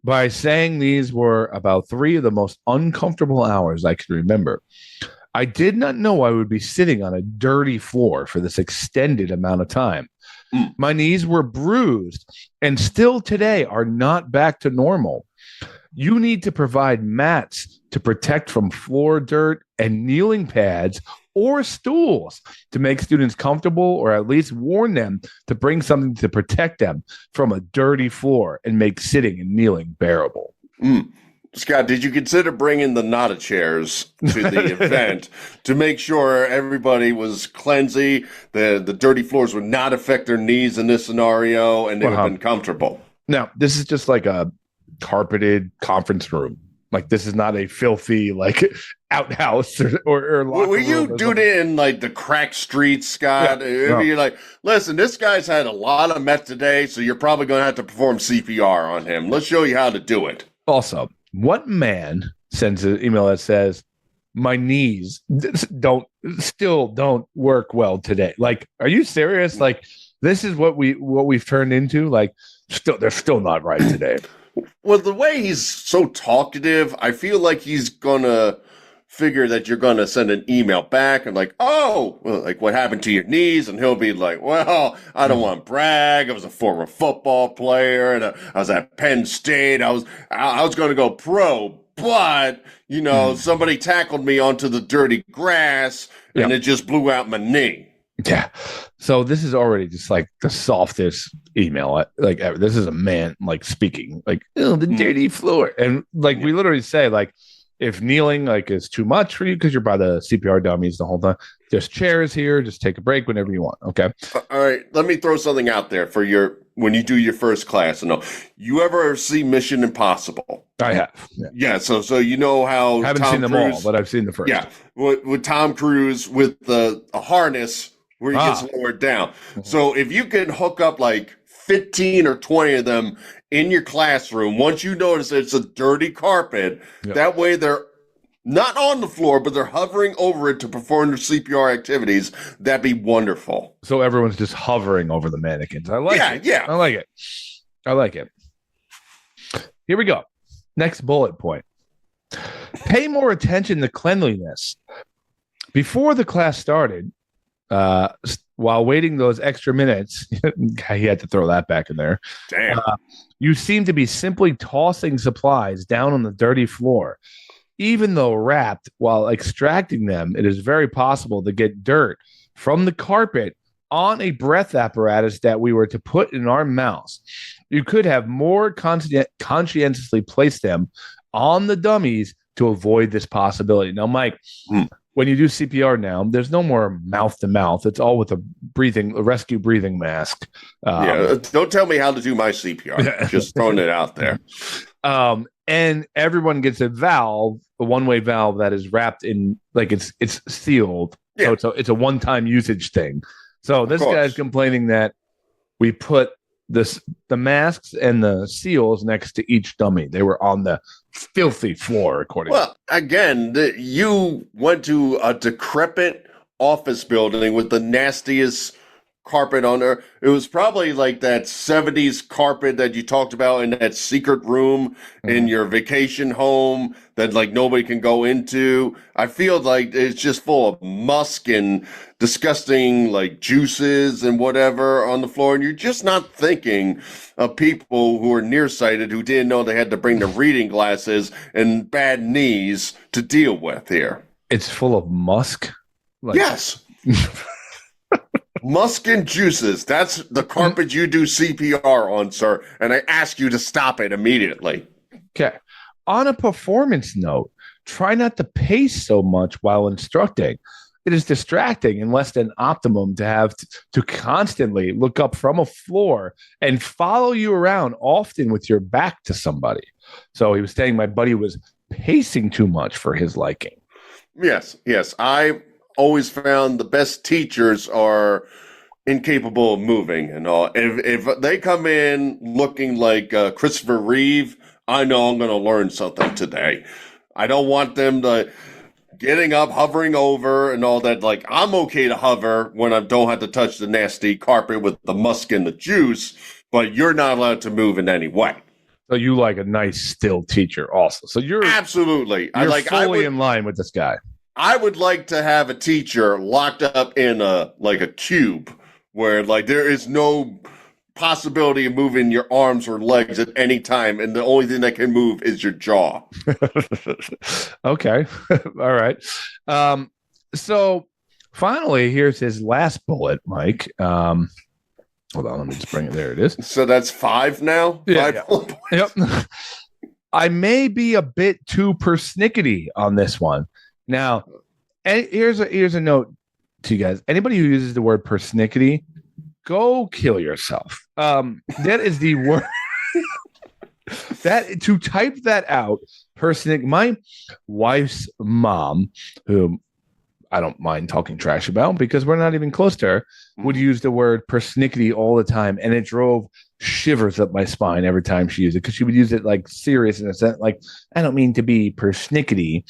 by saying these were about 3 of the most uncomfortable hours I can remember. I did not know I would be sitting on a dirty floor for this extended amount of time. My knees were bruised and still today are not back to normal. You need to provide mats to protect from floor dirt and kneeling pads or stools to make students comfortable, or at least warn them to bring something to protect them from a dirty floor and make sitting and kneeling bearable. Scott, did you consider bringing the Nada chairs to the event to make sure everybody was cleansy, the dirty floors would not affect their knees in this scenario, and they would have been comfortable? Now, this is just like a carpeted conference room. Like, this is not a filthy, outhouse or locker were you room doing it in, the crack streets, Scott? Yeah. You're like, listen, this guy's had a lot of meth today, so you're probably going to have to perform CPR on him. Let's show you how to do it. Also, what man sends an email that says, my knees don't work well today? Are you serious? This is what we've turned into? They're still not right today. Well, the way he's so talkative, I feel like he's going to figure that you're going to send an email back and what happened to your knees? And he'll be like, well, I don't want to brag. I was a former football player and I was at Penn State. I was going to go pro, but somebody tackled me onto the dirty grass and it just blew out my knee. Yeah. So this is already just the softest email. This is a man speaking the dirty floor. And we literally say if kneeling is too much for you because you're by the CPR dummies the whole time, there's chairs here. Just take a break whenever you want. Okay. All right. Let me throw something out there for when you do your first class. You ever see Mission Impossible? I have. Yeah. So how I haven't Tom seen them Cruise, all, but I've seen the first. Yeah. With Tom Cruise with a harness where he gets lowered down. So if you can hook up 15 or 20 of them in your classroom, once you notice it's a dirty carpet, that way they're not on the floor, but they're hovering over it to perform their CPR activities. That'd be wonderful. So everyone's just hovering over the mannequins. I like it. Yeah. I like it. Here we go. Next bullet point. Pay more attention to cleanliness. Before the class started, while waiting those extra minutes, he had to throw that back in there. Damn. You seem to be simply tossing supplies down on the dirty floor. Even though wrapped, while extracting them, it is very possible to get dirt from the carpet on a breath apparatus that we were to put in our mouths. You could have more conscientiously placed them on the dummies to avoid this possibility. Now, Mike, when you do CPR now, there's no more mouth to mouth. It's all with a rescue breathing mask. Don't tell me how to do my CPR. Just throwing it out there. And everyone gets a valve, a one-way valve that is wrapped in, like, it's sealed. Yeah. So it's a one-time usage thing. So this guy's complaining that we put the masks and the seals next to each dummy. They were on the filthy floor, according to. Well, again, you went to a decrepit office building with the nastiest carpet on there. It was probably like that 70s carpet that you talked about in that secret room in your vacation home that like nobody can go into. I feel like it's just full of musk and disgusting like juices and whatever on the floor. And you're just not thinking of people who are nearsighted who didn't know they had to bring the reading glasses and bad knees to deal with here. It's full of musk. Yes. Musk and juices. That's the carpet you do CPR on, sir. And I ask you to stop it immediately. Okay. On a performance note, try not to pace so much while instructing. It is distracting and less than optimum to have to constantly look up from a floor and follow you around, often with your back to somebody. So he was saying my buddy was pacing too much for his liking. Yes. I always found the best teachers are incapable of moving and all. If they come in looking like Christopher Reeve, I know I'm going to learn something today. I don't want them to getting up, hovering over and all that. Like, I'm okay to hover when I don't have to touch the nasty carpet with the musk and the juice, but you're not allowed to move in any way. So you like a nice still teacher also. So you're absolutely fully in line with this guy. I would like to have a teacher locked up in a cube where like there is no possibility of moving your arms or legs at any time, and the only thing that can move is your jaw. Okay. All right. So finally, here's his last bullet, Mike. Hold on, let me just bring it. There it is. So that's 5 now? Yeah. Yep. I may be a bit too persnickety on this one. Now, here's a note to you guys. Anybody who uses the word persnickety, go kill yourself. That is the word. That to type that out, my wife's mom, who I don't mind talking trash about because we're not even close to her, would use the word persnickety all the time, and it drove shivers up my spine every time she used it because she would use it like serious in a sense, like I don't mean to be persnickety.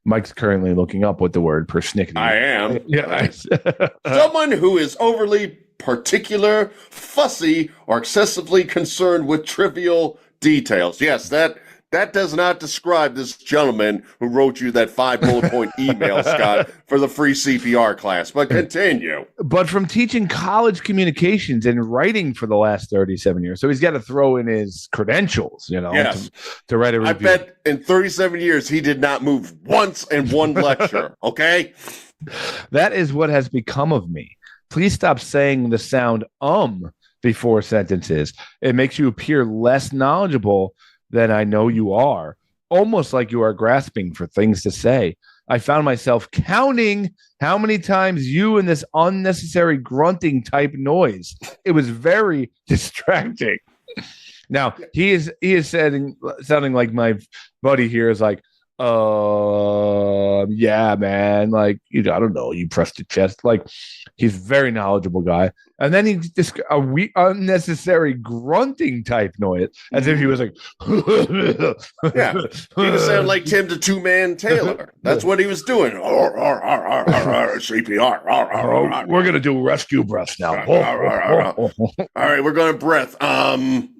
Mike's currently looking up what the word persnickety. I am. Yeah, someone who is overly particular, fussy, or excessively concerned with trivial details. Yes, that does not describe this gentleman who wrote you that 5 bullet point email, Scott, for the free CPR class. But continue. But from teaching college communications and writing for the last 37 years. So he's got to throw in his credentials, yes. to write a review. I bet in 37 years he did not move once in one lecture, okay? That is what has become of me. Please stop saying the sound before sentences. It makes you appear less knowledgeable than I know you are, almost like you are grasping for things to say. I found myself counting how many times you and this unnecessary grunting type noise. It was very distracting. Now, he is sounding like my buddy here is like, yeah, man, like, I don't know, you pressed your chest. Like, he's a very knowledgeable guy. And then he's just a unnecessary grunting type noise, as if he was like, yeah, he was sounding like Tim the Two-Man Taylor. That's what he was doing. CPR. We're gonna do rescue breaths now. All right, we're gonna breath. And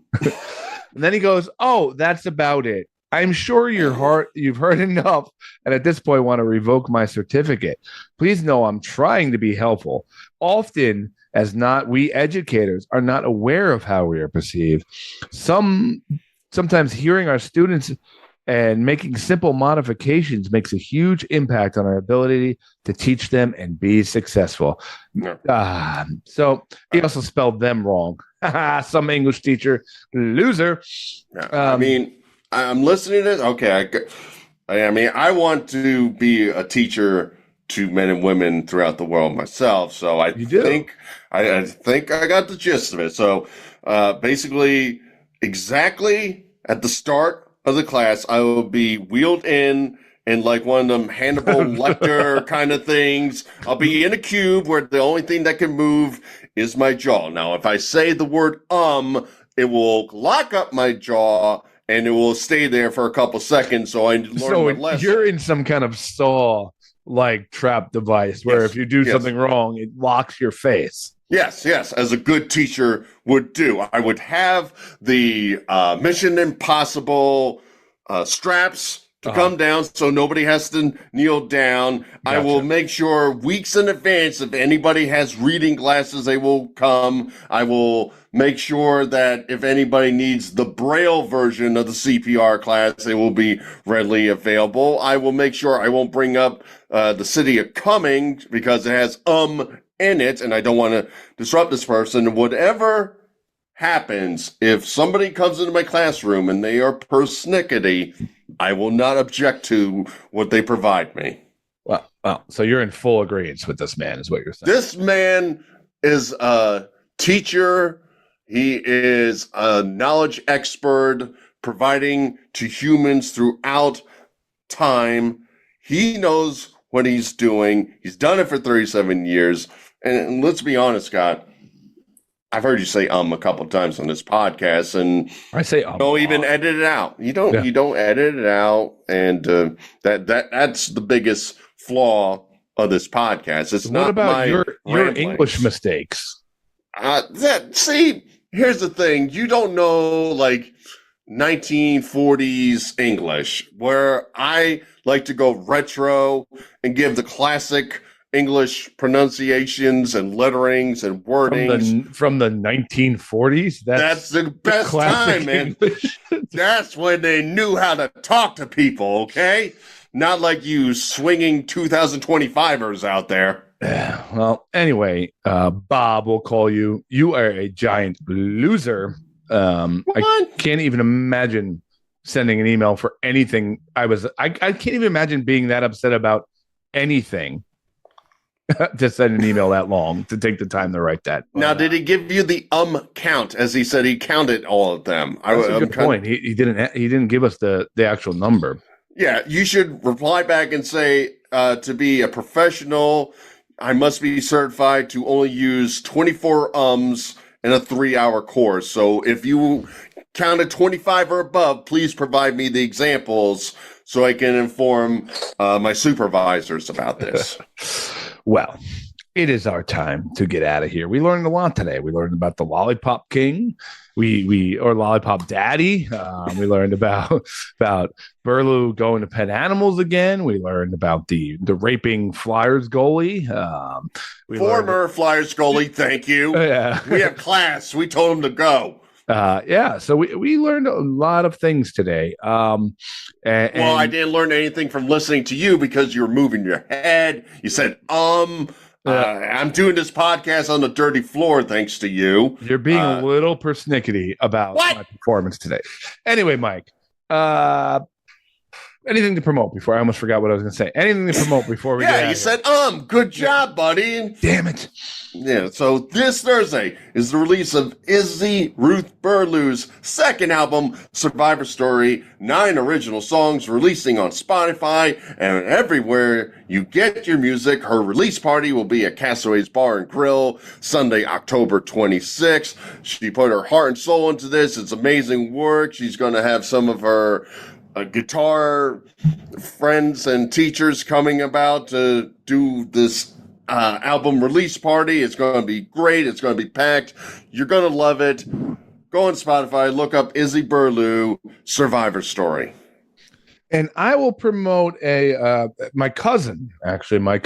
then he goes, "Oh, that's about it. I'm sure you've heard enough, and at this point want to revoke my certificate. Please know I'm trying to be helpful. Often, as not, we educators are not aware of how we are perceived. Sometimes hearing our students and making simple modifications makes a impact impact on our ability to teach them and be successful." So he also spelled them wrong. Some English teacher, loser. I mean, I'm listening to this. Okay, I mean, I want to be a teacher to men and women throughout the world myself. So I think I think I got the gist of it. So basically, exactly at the start of the class, I will be wheeled in like one of them Hannibal Lecter kind of things. I'll be in a cube where the only thing that can move is my jaw. Now, if I say the word it will lock up my jaw and it will stay there for a couple seconds. So I learn my lesson. You're in some kind of saw like trap device where if you do something wrong, it locks your face. Yes, as a good teacher would do. I would have the Mission Impossible straps to come down so nobody has to kneel down. Gotcha. I will make sure weeks in advance if anybody has reading glasses, they will come. I will make sure that if anybody needs the Braille version of the CPR class, they will be readily available. I will make sure I won't bring up the city of Cumming because it has in it, and I don't want to disrupt this person. Whatever happens, if somebody comes into my classroom and they are persnickety, I will not object to what they provide me. Well, so you're in full agreement with this man, is what you're saying. This man is a teacher. He is a knowledge expert, providing to humans throughout time. He knows what he's doing. He's done it for 37 years. And let's be honest, Scott, I've heard you say a couple of times on this podcast, and I say don't even edit it out. You don't edit it out, and that's the biggest flaw of this podcast. It's not about your English mistakes. See, here's the thing: you don't know like 1940s English, where I like to go retro and give the classic English pronunciations and letterings and wordings from the 1940s. That's the best time, man. That's when they knew how to talk to people. Okay, not like you swinging 2025ers out there. Well, anyway, Bob will call you. You are a giant loser. I can't even imagine sending an email for anything. I can't even imagine being that upset about anything. To send an email that long, to take the time to write that. Now, did he give you the count, as he said he counted all of them? That's a good point. He didn't give us the actual number. Yeah, you should reply back and say, to be a professional, I must be certified to only use 24 in a 3-hour course. So if you counted 25 or above, please provide me the examples so I can inform my supervisors about this. Well, it is our time to get out of here. We learned a lot today. We learned about the Lollipop King, or Lollipop Daddy. We learned about Burlew going to pet animals again. We learned about the raping Flyers goalie. Former Flyers goalie, thank you. Yeah. We have class. We told him to go. So we learned a lot of things today. Well, I didn't learn anything from listening to you because you were moving your head. You said, I'm doing this podcast on the dirty floor thanks to you. You're being a little persnickety about my performance today. Anyway, Mike, anything to promote before I almost forgot what I was going to say. Anything to promote before we get out of here? Said, good job, buddy. Damn it. Yeah, so this Thursday is the release of Izzy Ruth Burlew's second album, Survivor Story. 9 original songs releasing on Spotify and everywhere you get your music. Her release party will be at Castaways Bar and Grill Sunday, October 26th. She put her heart and soul into this. It's amazing work. She's going to have some of her guitar friends and teachers coming about to do this album release party. It's going to be great. It's going to be packed. You're going to love it. Go on Spotify, look up Izzy Burlew, Survivor Story. And I will promote my cousin, Alexander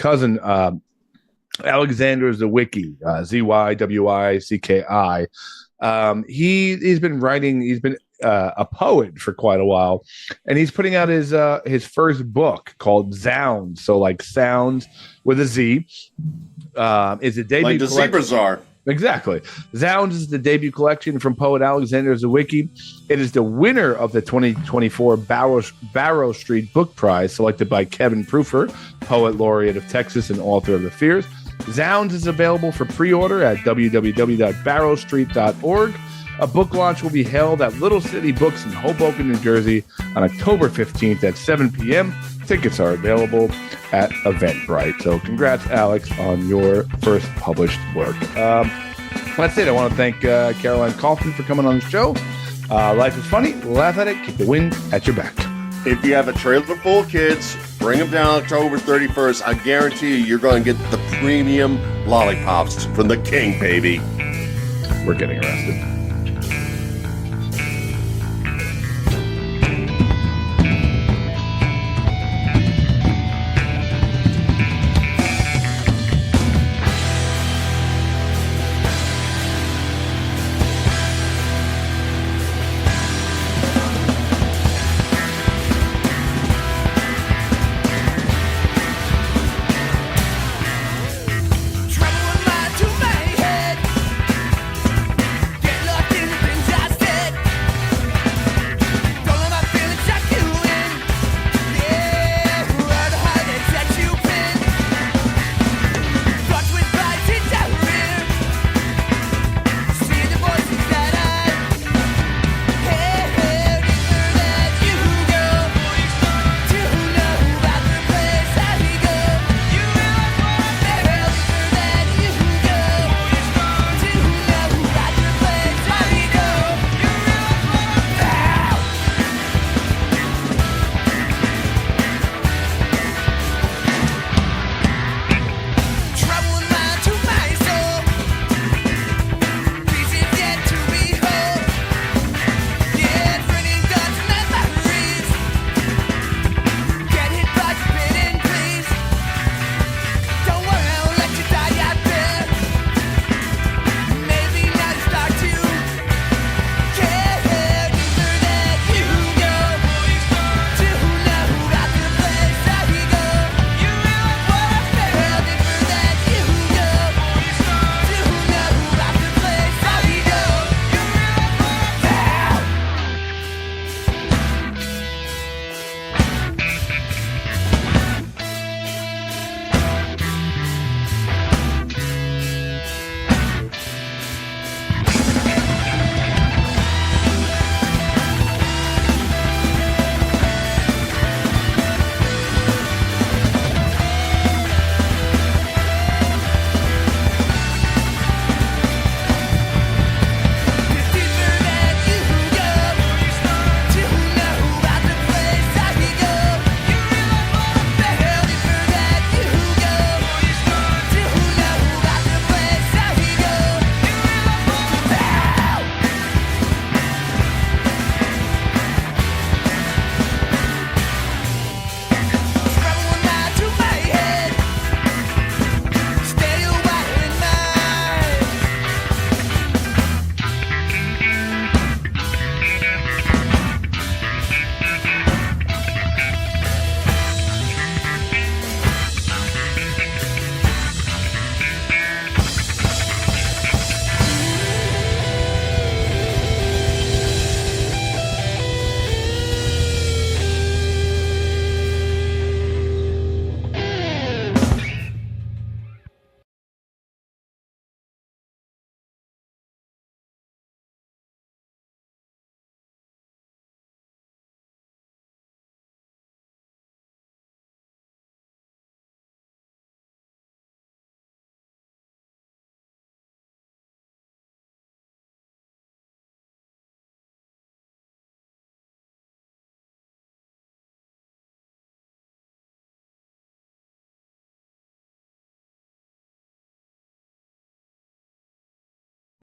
Zawicki, Zywicki. He's been writing. He's been a poet for quite a while, and he's putting out his first book called Zounds. So like sounds with a Z. Is a debut like the collection. zebras are. Exactly. Zounds is the debut collection from poet Alexander Zawicki. It is the winner of the 2024 Barrow Street Book Prize, selected by Kevin Proofer, poet laureate of Texas and author of The Fears. Zounds is available for pre-order at www.barrowstreet.org. A book launch will be held at Little City Books in Hoboken, New Jersey on October 15th at 7 p.m. Tickets are available at Eventbrite. So congrats, Alex, on your first published work. That's it. I want to thank Caroline Kaufman for coming on the show. Life is funny. Laugh at it. Keep the wind at your back. If you have a trailer full of kids, bring them down October 31st. I guarantee you, you're going to get the premium lollipops from the king, baby. We're getting arrested.